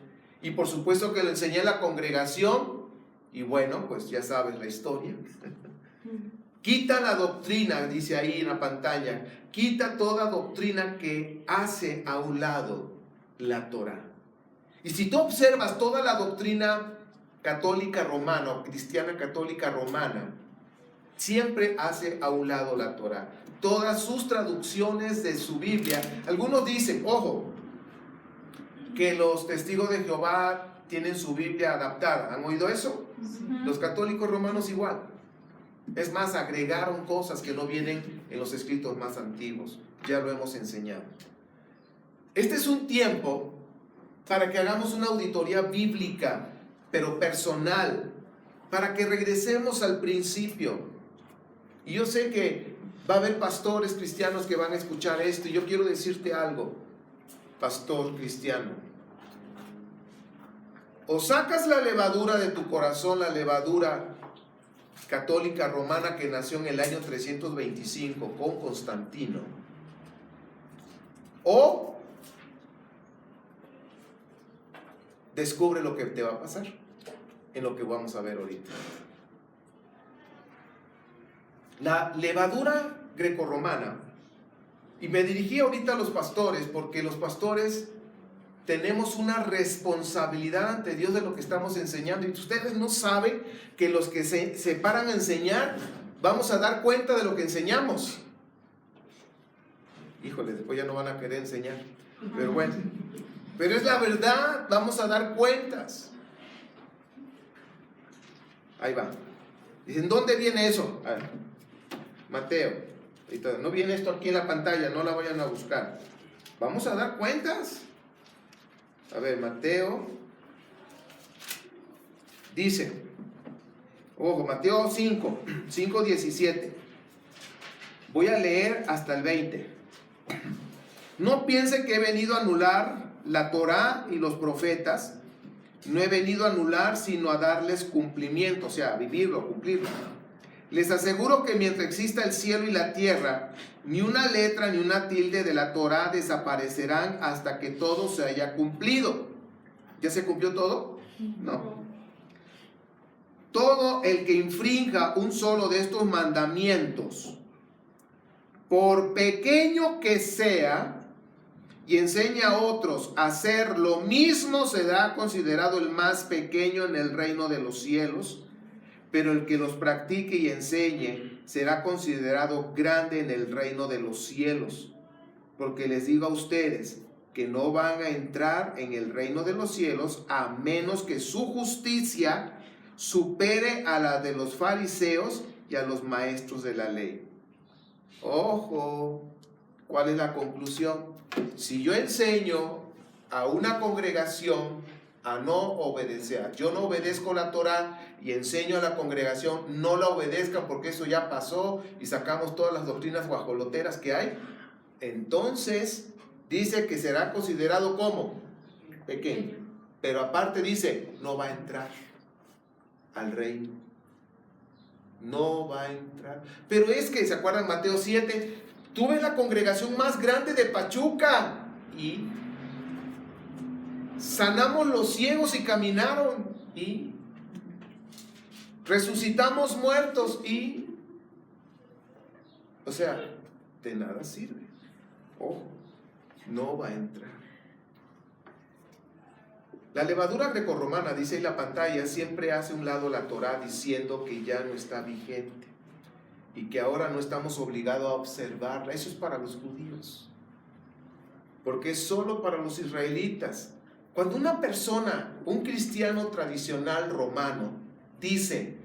Y por supuesto que lo enseñé en la congregación, y bueno, pues ya sabes la historia. Quita la doctrina, dice ahí en la pantalla, quita toda doctrina que hace a un lado la Torah. Y si tú observas toda la doctrina católica romana o cristiana católica romana, siempre hace a un lado la Torah. Todas sus traducciones de su Biblia, algunos dicen, ojo, que los testigos de Jehová tienen su Biblia adaptada. ¿Han oído eso? Los católicos romanos igual. Es más, agregaron cosas que no vienen en los escritos más antiguos. Ya lo hemos enseñado. Este es un tiempo para que hagamos una auditoría bíblica, pero personal, para que regresemos al principio. Y yo sé que va a haber pastores cristianos que van a escuchar esto, y yo quiero decirte algo, pastor cristiano. O sacas la levadura de tu corazón, la levadura católica romana que nació en el año 325 con Constantino, o descubre lo que te va a pasar en lo que vamos a ver ahorita. La levadura grecorromana, y me dirigí ahorita a los pastores porque los pastores tenemos una responsabilidad ante Dios de lo que estamos enseñando, y ustedes no saben que los que se paran a enseñar vamos a dar cuenta de lo que enseñamos. Híjole, después ya no van a querer enseñar, pero bueno, pero es la verdad, vamos a dar cuentas. Ahí va. Dicen, ¿dónde viene eso? A ver, Mateo, no viene esto aquí en la pantalla, no la vayan a buscar. Vamos a dar cuentas. A ver, Mateo dice, ojo, Mateo 5:17. Voy a leer hasta el 20. No piense que he venido a anular la Torá y los profetas. No he venido a anular, sino a darles cumplimiento, o sea, vivirlo, cumplirlo. Les aseguro que mientras exista el cielo y la tierra, ni una letra ni una tilde de la Torá desaparecerán hasta que todo se haya cumplido. ¿Ya se cumplió todo? No. Todo el que infrinja un solo de estos mandamientos, por pequeño que sea, y enseña a otros a hacer lo mismo, será considerado el más pequeño en el reino de los cielos. Pero el que los practique y enseñe será considerado grande en el reino de los cielos. Porque les digo a ustedes que no van a entrar en el reino de los cielos a menos que su justicia supere a la de los fariseos y a los maestros de la ley. Ojo, ¿cuál es la conclusión? Si yo enseño a una congregación a no obedecer, yo no obedezco la Torá y enseño a la congregación no la obedezcan porque eso ya pasó y sacamos todas las doctrinas guajoloteras que hay, entonces dice que será considerado como pequeño, pero aparte dice no va a entrar al reino, no va a entrar. Pero es que, ¿se acuerdan Mateo 7? Tuve la congregación más grande de Pachuca y sanamos los ciegos y caminaron, y resucitamos muertos, y o sea, de nada sirve. Ojo, no va a entrar. La levadura grecorromana, dice en la pantalla, siempre hace un lado la Torá diciendo que ya no está vigente y que ahora no estamos obligados a observarla. Eso es para los judíos, porque es solo para los israelitas. Cuando una persona, un cristiano tradicional romano, dice,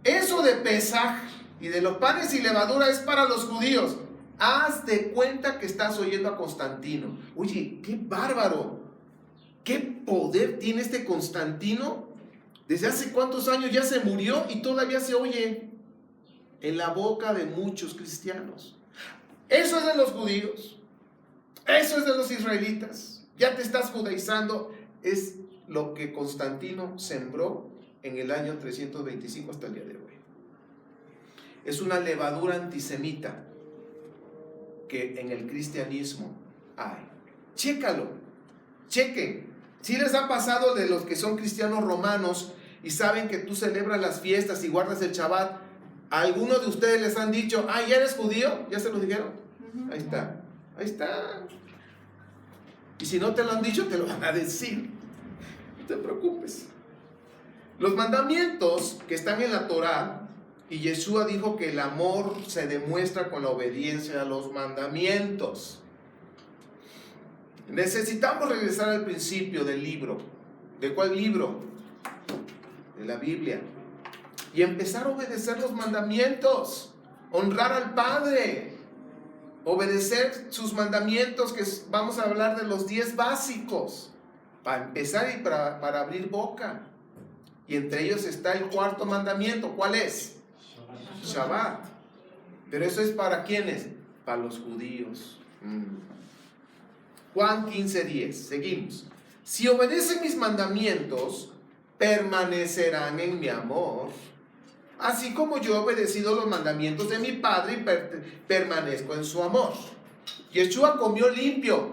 eso de Pesaj y de los panes y levadura es para los judíos, haz de cuenta que estás oyendo a Constantino. Oye, qué bárbaro, qué poder tiene este Constantino. Desde hace cuántos años ya se murió y todavía se oye en la boca de muchos cristianos. Eso es de los judíos, eso es de los israelitas. Ya te estás judaizando. Es lo que Constantino sembró en el año 325 hasta el día de hoy. Es una levadura antisemita que en el cristianismo hay. Chécalo, chequen. Si les ha pasado de los que son cristianos romanos y saben que tú celebras las fiestas y guardas el Shabbat, ¿a algunos de ustedes les han dicho, ¿ya eres judío? ¿Ya se lo dijeron? Ahí está, ahí está. Y si no te lo han dicho, te lo van a decir. No te preocupes. Los mandamientos que están en la Torá, y Yeshua dijo que el amor se demuestra con la obediencia a los mandamientos. Necesitamos regresar al principio del libro. ¿De cuál libro? De la Biblia. Y empezar a obedecer los mandamientos, honrar al Padre, obedecer sus mandamientos, que vamos a hablar de los 10 básicos, para empezar y para abrir boca. Y entre ellos está el cuarto mandamiento. ¿Cuál es? Shabbat. Pero eso es para ¿quiénes? Para los judíos. Juan 15:10. Seguimos. Si obedecen mis mandamientos, permanecerán en mi amor, así como yo he obedecido los mandamientos de mi Padre y permanezco en su amor. Yeshua comió limpio,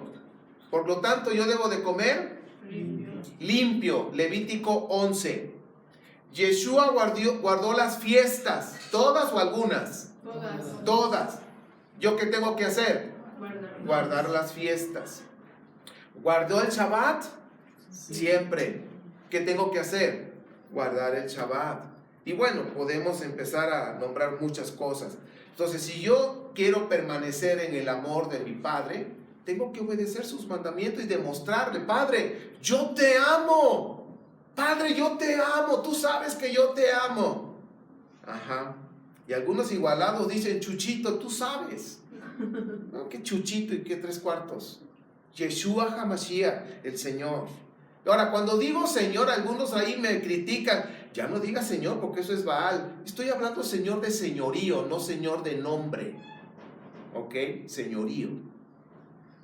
por lo tanto yo debo de comer limpio. Levítico 11. Yeshua guardó las fiestas, ¿todas o algunas? Todas. ¿Yo qué tengo que hacer? Guardar las fiestas. ¿Guardó el Shabbat? Siempre. ¿Qué tengo que hacer? Guardar el Shabbat. Y bueno, podemos empezar a nombrar muchas cosas. Entonces, si yo quiero permanecer en el amor de mi Padre, tengo que obedecer sus mandamientos y demostrarle: Padre, yo te amo. Padre, yo te amo. Tú sabes que yo te amo. Ajá. Y algunos igualados dicen: Chuchito, tú sabes. No, ¿qué chuchito y qué 3/4? Yeshua HaMashiach, el Señor. Ahora, cuando digo Señor, algunos ahí me critican: ya no digas Señor porque eso es Baal. Estoy hablando Señor de señorío, no Señor de nombre. ¿Ok? Señorío.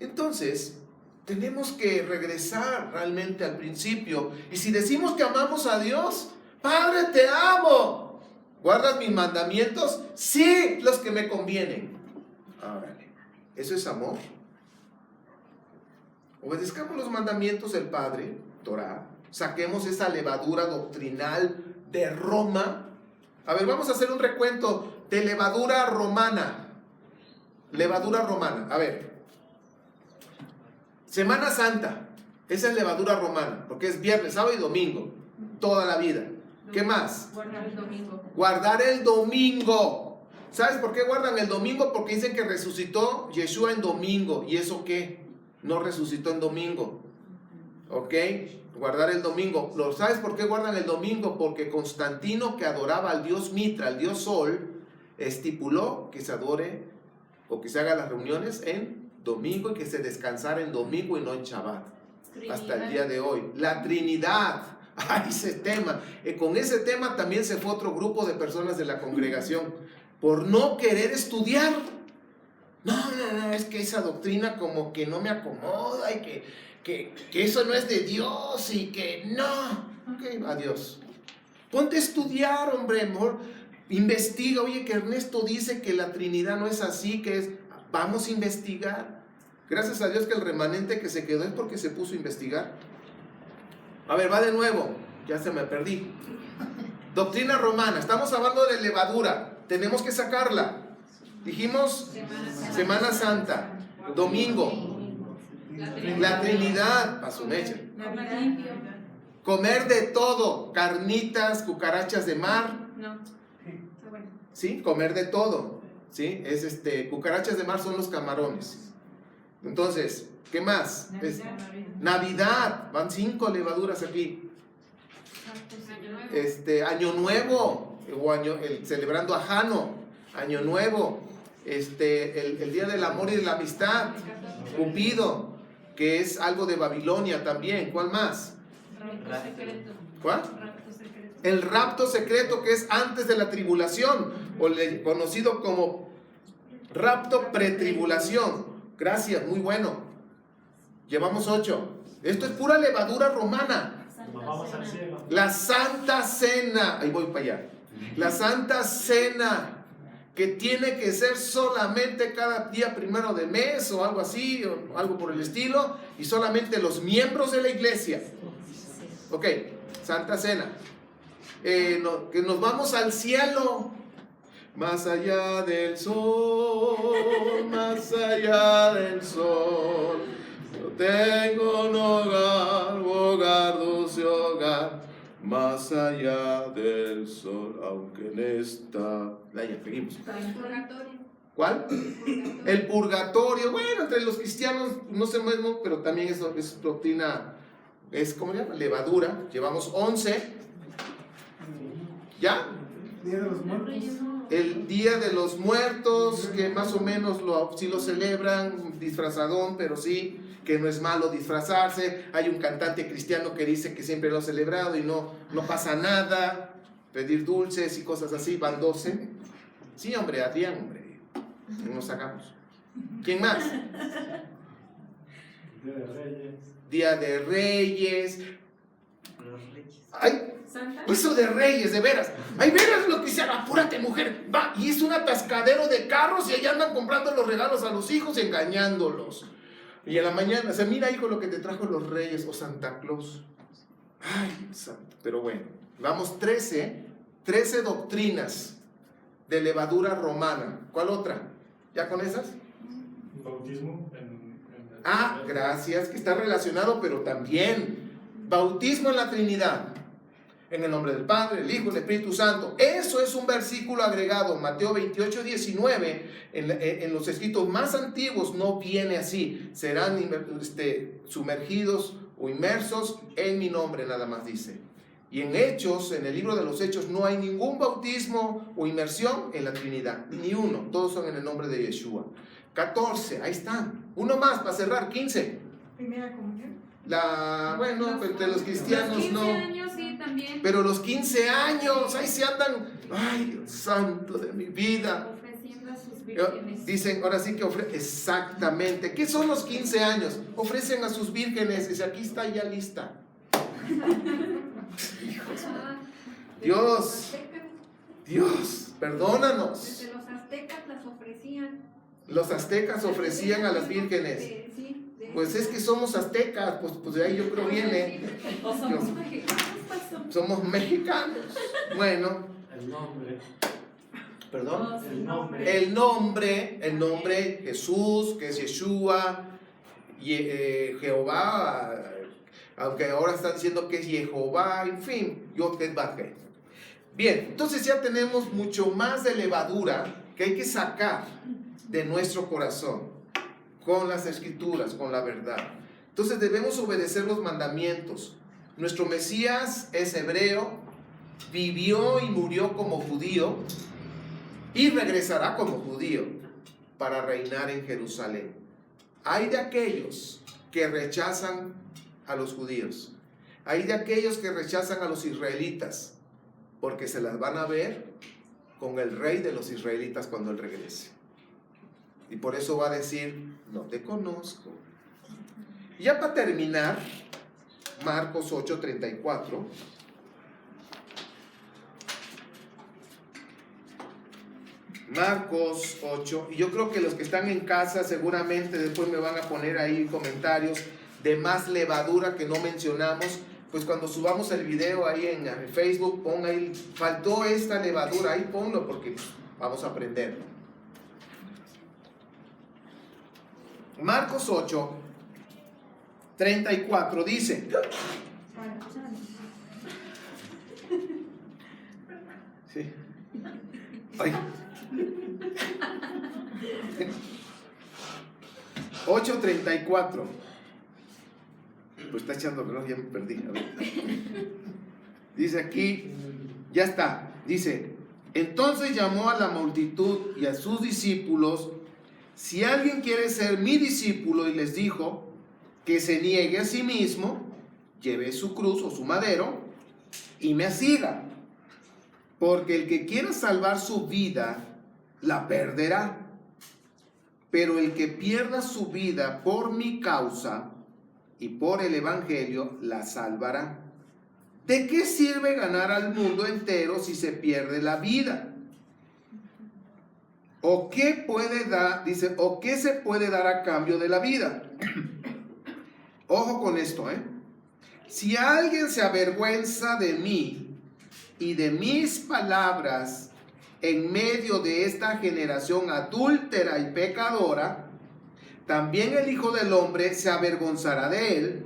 Entonces, tenemos que regresar realmente al principio. Y si decimos que amamos a Dios: Padre, te amo. ¿Guardas mis mandamientos? Sí, los que me convienen. Órale, ¿eso es amor? Obedezcamos los mandamientos del Padre, Torah. Saquemos esa levadura doctrinal de Roma. A ver, vamos a hacer un recuento de levadura romana. Levadura romana. A ver. Semana Santa. Esa es levadura romana, porque es viernes, sábado y domingo. Toda la vida. ¿Qué más? Guardar el domingo. Guardar el domingo. ¿Sabes por qué guardan el domingo? Porque dicen que resucitó Yeshua en domingo. ¿Y eso qué? No resucitó en domingo. ¿Ok? Guardar el domingo. ¿Sabes por qué guardan el domingo? Porque Constantino, que adoraba al dios Mitra, al dios Sol, estipuló que se adore o que se haga las reuniones en domingo y que se descansara en domingo y no en Shabbat. Hasta el día de hoy. La Trinidad. ¡Ay, ese tema! Con ese tema también se fue otro grupo de personas de la congregación por no querer estudiar. No, es que esa doctrina como que no me acomoda y que eso no es de Dios y que no. Ok, adiós. Ponte a estudiar, hombre, mejor investiga. Oye, que Ernesto dice que la Trinidad no es así, que es... Vamos a investigar. Gracias a Dios que el remanente que se quedó es porque se puso a investigar. A ver, va de nuevo. Ya se me perdí. Doctrina romana. Estamos hablando de levadura. Tenemos que sacarla. Dijimos Semana Santa, domingo, la Trinidad, pasó mecha. Comer de todo, carnitas, cucarachas de mar. No. Sí, comer de todo. Sí, es cucarachas de mar son los camarones. Entonces, ¿qué más? Navidad, van 5 levaduras aquí. Año Nuevo, o celebrando a Jano, Año Nuevo, el Día del Amor y de la Amistad, Cupido, que es algo de Babilonia también. ¿Cuál más? ¿Cuál? El rapto secreto, que es antes de la tribulación, o conocido como rapto pretribulación. Gracias, muy bueno. Llevamos 8. Esto es pura levadura romana. La Santa Cena. Ahí voy para allá. La Santa Cena, que tiene que ser solamente cada día primero de mes o algo así, o algo por el estilo, y solamente los miembros de la iglesia. Ok, Santa Cena. Que nos vamos al cielo, más allá del sol, más allá del sol. Yo tengo un hogar, dulce hogar, más allá del sol, aunque en esta... Ya, seguimos. ¿Cuál? El purgatorio. Bueno, entre los cristianos no se mueven, pero también eso es doctrina es, ¿cómo se llama? Levadura. Llevamos 11. ¿Ya? Día de los Muertos. El Día de los Muertos, que más o menos sí lo celebran, disfrazadón, pero sí, que no es malo disfrazarse. Hay un cantante cristiano que dice que siempre lo ha celebrado y no pasa nada. Pedir dulces y cosas así, van 12. Sí, hombre, Adrián, hombre, no nos hagamos. ¿Quién más? Día de Reyes. Día de Reyes. Los Reyes. Ay, Santa. eso de Reyes, de veras. Ay, veras lo que hicieron, apúrate, mujer. Va, y es un atascadero de carros y allá andan comprando los regalos a los hijos, engañándolos. Y en la mañana, o sea, mira, hijo, lo que te trajo los Reyes o Santa Claus. Ay, santo. Pero bueno, vamos 13 doctrinas de levadura romana. ¿Cuál otra? ¿Ya con esas? Bautismo Gracias, que está relacionado, pero también bautismo en la Trinidad. En el nombre del Padre, el Hijo y el Espíritu Santo. Eso es un versículo agregado. Mateo 28, 19. En los escritos más antiguos no viene así. Serán sumergidos o inmersos en mi nombre, nada más dice. Y en Hechos, en el libro de los Hechos, no hay ningún bautismo o inmersión en la Trinidad. Ni uno. Todos son en el nombre de Yeshua. 14, ahí están. Uno más para cerrar, 15. Primera comunión. Bueno, entre los cristianos los 15 no. años, sí, también. Pero los 15 años, ahí se andan. Ay, Dios santo de mi vida. Ofreciendo a sus vírgenes. Dicen, ahora sí que exactamente. ¿Qué son los 15 años? Ofrecen a sus vírgenes. Dice, aquí está ya lista. Dios, Dios, perdónanos. Desde los aztecas las ofrecían. Los aztecas ofrecían a las vírgenes. Sí, Pues es que somos aztecas, pues de ahí yo creo viene. O somos mexicanos, pastor. Somos mexicanos. Bueno, El nombre. perdón. El nombre. El nombre Jesús, que es Yeshua, Jehová, aunque ahora están diciendo que es Jehová, en fin, Yod-Heh-Vav-Heh. Bien, entonces ya tenemos mucho más de levadura que hay que sacar de nuestro corazón con las escrituras, con la verdad. Entonces debemos obedecer los mandamientos. Nuestro Mesías es hebreo, vivió y murió como judío y regresará como judío para reinar en Jerusalén. Hay de aquellos que rechazan a los judíos, hay de aquellos que rechazan a los israelitas, porque se las van a ver con el rey de los israelitas cuando él regrese. Y por eso va a decir, no te conozco. Y ya para terminar, Marcos 8:34. Marcos 8, y yo creo que los que están en casa seguramente después me van a poner ahí comentarios de más levadura que no mencionamos. Pues cuando subamos el video ahí en Facebook, pon ahí, faltó esta levadura, ahí ponlo porque vamos a aprender. Marcos 8:34 dice, sí. Ay. 8:34. Pues está echando reloj, ya me perdí. A ver. Dice aquí, ya está. Dice, entonces llamó a la multitud y a sus discípulos. Si alguien quiere ser mi discípulo, y les dijo que se niegue a sí mismo, lleve su cruz o su madero y me siga. Porque el que quiera salvar su vida, la perderá. Pero el que pierda su vida por mi causa y por el evangelio, la salvará. ¿De qué sirve ganar al mundo entero si se pierde la vida? ¿O qué puede dar? Dice, ¿o qué se puede dar a cambio de la vida? Ojo con esto, Si alguien se avergüenza de mí y de mis palabras en medio de esta generación adúltera y pecadora, también el Hijo del Hombre se avergonzará de él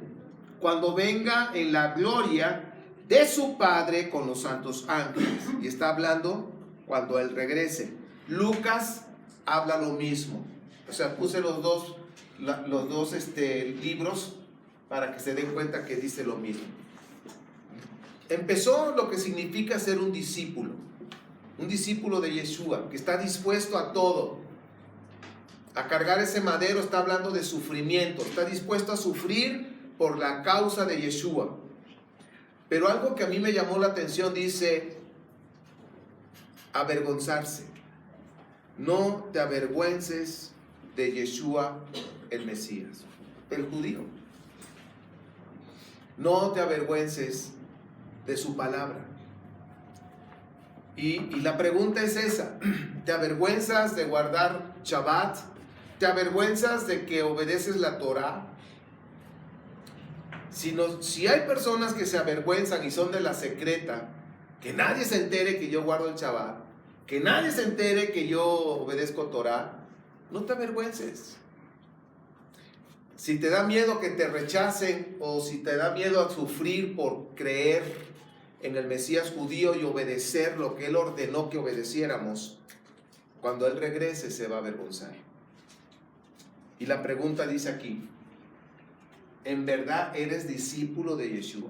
cuando venga en la gloria de su Padre con los santos ángeles. Y está hablando cuando él regrese. Lucas habla lo mismo. O sea, puse los dos libros para que se den cuenta que dice lo mismo. Empezó lo que significa ser un discípulo de Yeshua, que está dispuesto a todo. A cargar ese madero está hablando de sufrimiento, está dispuesto a sufrir por la causa de Yeshua. Pero algo que a mí me llamó la atención dice, avergonzarse. No te avergüences de Yeshua el Mesías, el judío. No te avergüences de su palabra. Y la pregunta es esa, ¿te avergüenzas de guardar Shabbat? ¿Te avergüenzas de que obedeces la Torah? Si hay personas que se avergüenzan y son de la secreta, que nadie se entere que yo guardo el Shabbat, que nadie se entere que yo obedezco Torah, no te avergüences. Si te da miedo que te rechacen o si te da miedo a sufrir por creer en el Mesías judío y obedecer lo que Él ordenó que obedeciéramos, cuando Él regrese se va a avergonzar. Y la pregunta dice aquí, ¿en verdad eres discípulo de Yeshua?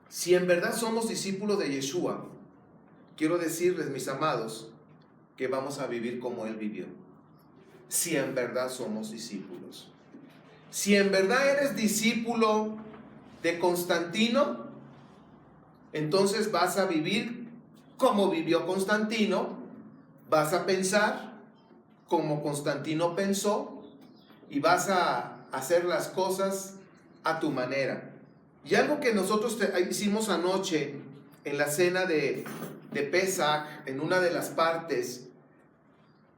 Si en verdad somos discípulos de Yeshua, quiero decirles, mis amados, que vamos a vivir como Él vivió. Si en verdad somos discípulos. Si en verdad eres discípulo de Constantino, entonces vas a vivir como vivió Constantino, vas a pensar como Constantino pensó y vas a hacer las cosas a tu manera. Y algo que nosotros hicimos anoche en la cena de Pesach, en una de las partes,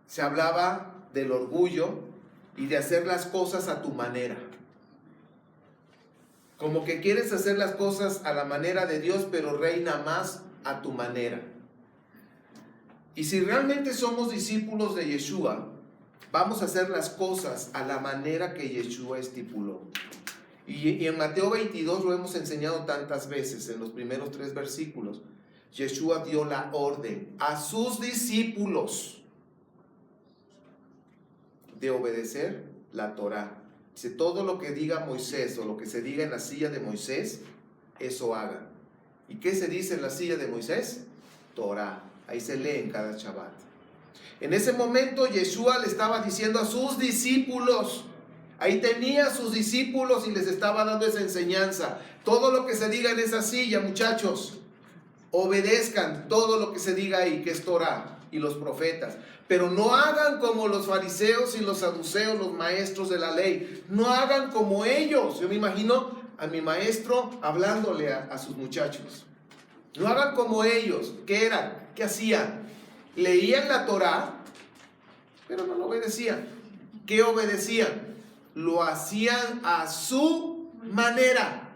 se hablaba del orgullo y de hacer las cosas a tu manera. Como que quieres hacer las cosas a la manera de Dios, pero reina más a tu manera. Y si realmente somos discípulos de Yeshua, vamos a hacer las cosas a la manera que Yeshua estipuló. Y en Mateo 22 lo hemos enseñado tantas veces, en los primeros 3 versículos. Yeshua dio la orden a sus discípulos de obedecer la Torá. Dice, todo lo que diga Moisés o lo que se diga en la silla de Moisés, eso hagan. ¿Y qué se dice en la silla de Moisés? Torá. Ahí se lee en cada Shabbat. En ese momento Yeshua le estaba diciendo a sus discípulos, ahí tenía a sus discípulos y les estaba dando esa enseñanza. Todo lo que se diga en esa silla, muchachos, obedezcan todo lo que se diga ahí, que es Torá y los profetas. Pero no hagan como los fariseos y los saduceos, los maestros de la ley. No hagan como ellos. Yo me imagino a mi maestro hablándole a sus muchachos. No hagan como ellos. ¿Qué eran? ¿Qué hacían? Leían la Torá, pero no lo obedecían. ¿Qué obedecían? Lo hacían a su manera.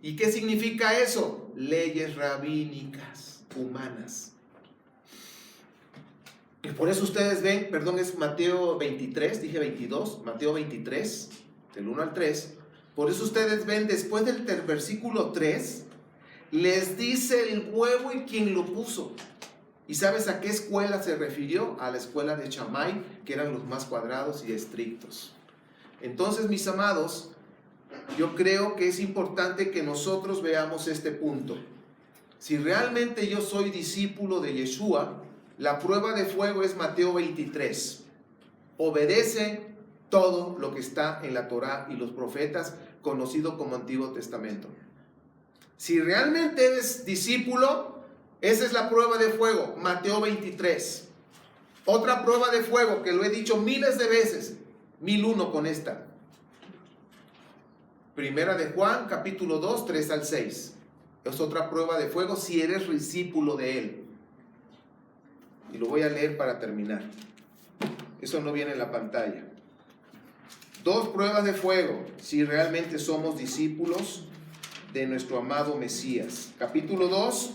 ¿Y qué significa eso? Leyes rabínicas, humanas. Y por eso ustedes ven, perdón, es Mateo 23, dije 22, Mateo 23, del 1 al 3. Por eso ustedes ven, después del versículo 3, les dice el huevo y quién lo puso. ¿Y sabes a qué escuela se refirió? A la escuela de Shammai, que eran los más cuadrados y estrictos. Entonces, mis amados, yo creo que es importante que nosotros veamos este punto. Si realmente yo soy discípulo de Yeshua, la prueba de fuego es Mateo 23. Obedece todo lo que está en la Torá y los profetas, conocido como Antiguo Testamento. Si realmente eres discípulo, esa es la prueba de fuego, Mateo 23. Otra prueba de fuego que lo he dicho miles de veces, 1001 con esta. Primera de Juan, capítulo 2, 3 al 6. Es otra prueba de fuego si eres discípulo de Él. Y lo voy a leer para terminar. Eso no viene en la pantalla. 2 pruebas de fuego si realmente somos discípulos de nuestro amado Mesías. Capítulo 2,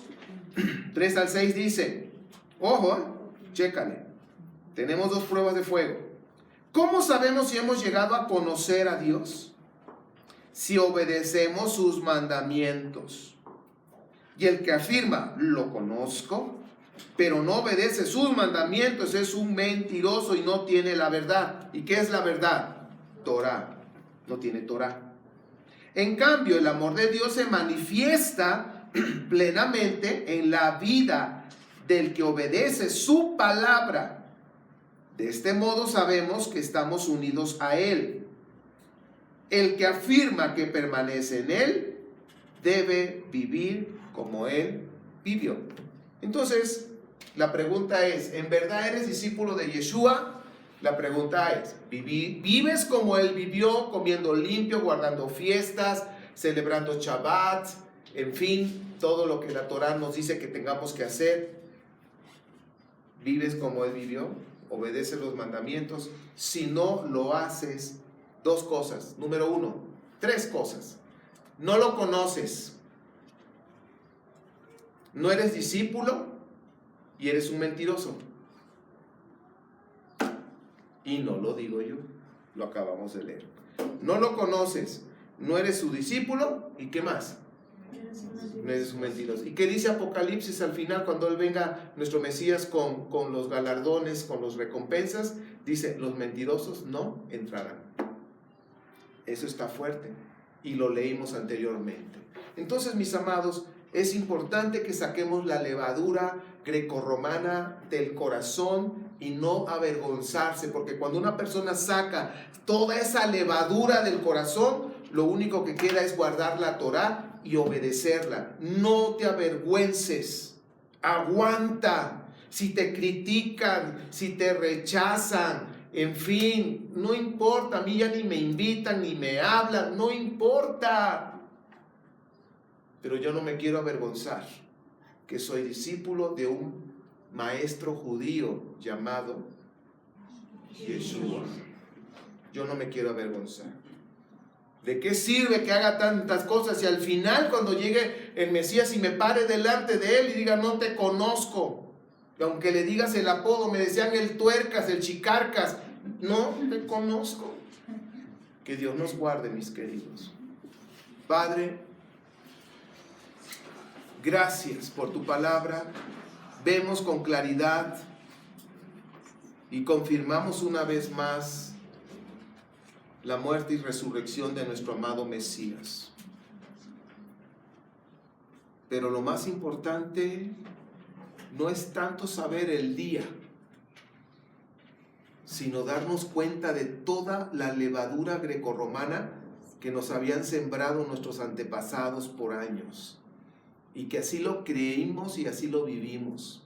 3 al 6 dice, ojo, chécale. Tenemos 2 pruebas de fuego. ¿Cómo sabemos si hemos llegado a conocer a Dios? Si obedecemos sus mandamientos. Y el que afirma, lo conozco, pero no obedece sus mandamientos, es un mentiroso y no tiene la verdad. ¿Y qué es la verdad? Torá. no tiene Torah. En cambio, el amor de Dios se manifiesta plenamente en la vida del que obedece su palabra. De este modo sabemos que estamos unidos a Él. El que afirma que permanece en Él debe vivir como Él vivió. Entonces, la pregunta es, ¿en verdad eres discípulo de Yeshua? La pregunta es, ¿vives como Él vivió, comiendo limpio, guardando fiestas, celebrando Shabbat, en fin, todo lo que la Torah nos dice que tengamos que hacer? ¿Vives como Él vivió? ¿Obedeces los mandamientos? Si no lo haces, dos cosas. Número uno, tres cosas. No lo conoces. No eres discípulo y eres un mentiroso. Y no lo digo yo, lo acabamos de leer. No lo conoces, no eres su discípulo, ¿y qué más? No eres un mentiroso. ¿Y qué dice Apocalipsis al final cuando Él venga, nuestro Mesías, con los galardones, con las recompensas? Dice, los mentirosos no entrarán. Eso está fuerte y lo leímos anteriormente. Entonces, mis amados, es importante que saquemos la levadura grecorromana del corazón y no avergonzarse, porque cuando una persona saca toda esa levadura del corazón, lo único que queda es guardar la Torah y obedecerla. No te avergüences, aguanta. Si te critican, si te rechazan, en fin, no importa, a mí ya ni me invitan ni me hablan, no importa. Pero yo no me quiero avergonzar que soy discípulo de un maestro judío llamado Yeshua. Yo no me quiero avergonzar. ¿De qué sirve que haga tantas cosas y al final cuando llegue el Mesías y me pare delante de Él y diga no te conozco? Y aunque le digas el apodo, me decían el tuercas, el chicarcas, no te conozco. Que Dios nos guarde, mis queridos. Padre, gracias por tu palabra. Vemos con claridad y confirmamos una vez más la muerte y resurrección de nuestro amado Mesías. Pero lo más importante no es tanto saber el día, sino darnos cuenta de toda la levadura grecorromana que nos habían sembrado nuestros antepasados por años. Y que así lo creímos y así lo vivimos.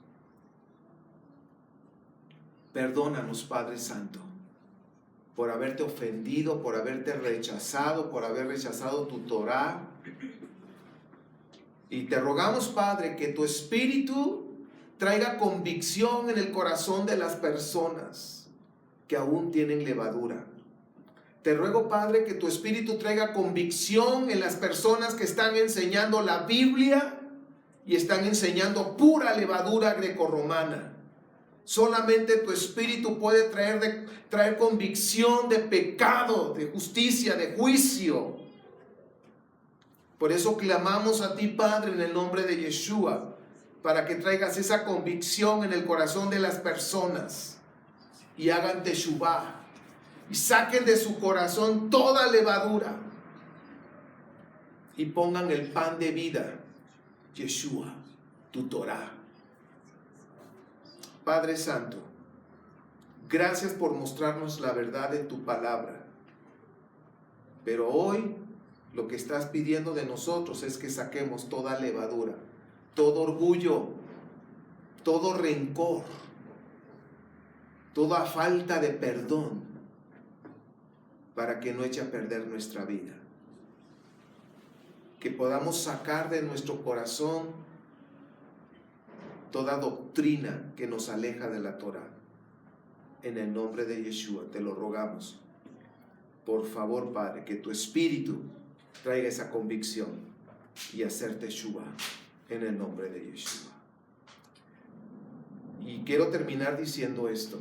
Perdónanos, Padre Santo, por haberte ofendido, por haberte rechazado, por haber rechazado tu Torah. Y te rogamos, Padre, que tu Espíritu traiga convicción en el corazón de las personas que aún tienen levadura. Te ruego, Padre, que tu Espíritu traiga convicción en las personas que están enseñando la Biblia y están enseñando pura levadura grecorromana. Solamente tu Espíritu puede traer convicción de pecado, de justicia, de juicio. Por eso clamamos a ti, Padre, en el nombre de Yeshua, para que traigas esa convicción en el corazón de las personas y hagan teshuvá. Y saquen de su corazón toda levadura y pongan el pan de vida, Yeshua, tu Torah. Padre Santo, gracias por mostrarnos la verdad de tu palabra. Pero hoy lo que estás pidiendo de nosotros es que saquemos toda levadura, todo orgullo, todo rencor, toda falta de perdón, para que no eche a perder nuestra vida. Que podamos sacar de nuestro corazón toda doctrina que nos aleja de la Torah. En el nombre de Yeshua te lo rogamos. Por favor, Padre, que tu Espíritu traiga esa convicción y hacer teshuvá en el nombre de Yeshua. Y quiero terminar diciendo esto.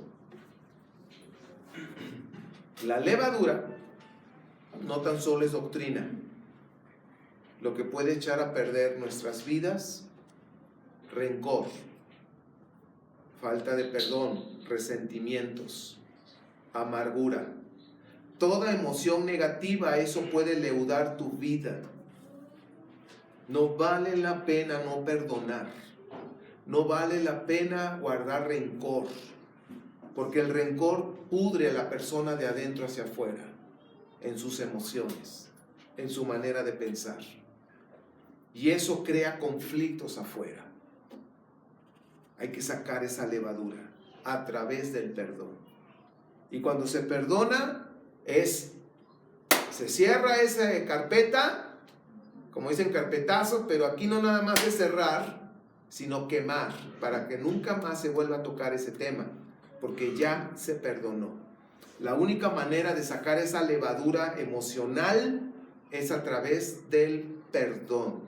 La levadura no tan solo es doctrina. Lo que puede echar a perder nuestras vidas, rencor, falta de perdón, resentimientos, amargura. toda emoción negativa, eso puede leudar tu vida. No vale la pena no perdonar. No vale la pena guardar rencor, porque el rencor pudre a la persona de adentro hacia afuera, en sus emociones, en su manera de pensar. Y eso crea conflictos afuera. Hay que sacar esa levadura a través del perdón. Y cuando se perdona, se cierra esa carpeta, como dicen carpetazo, pero aquí no nada más es cerrar, sino quemar, para que nunca más se vuelva a tocar ese tema, porque ya se perdonó. La única manera de sacar esa levadura emocional es a través del perdón.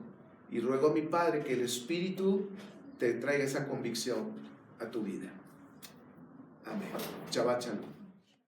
Y ruego a mi Padre que el Espíritu te traiga esa convicción a tu vida. Amén. Shabbat shalom.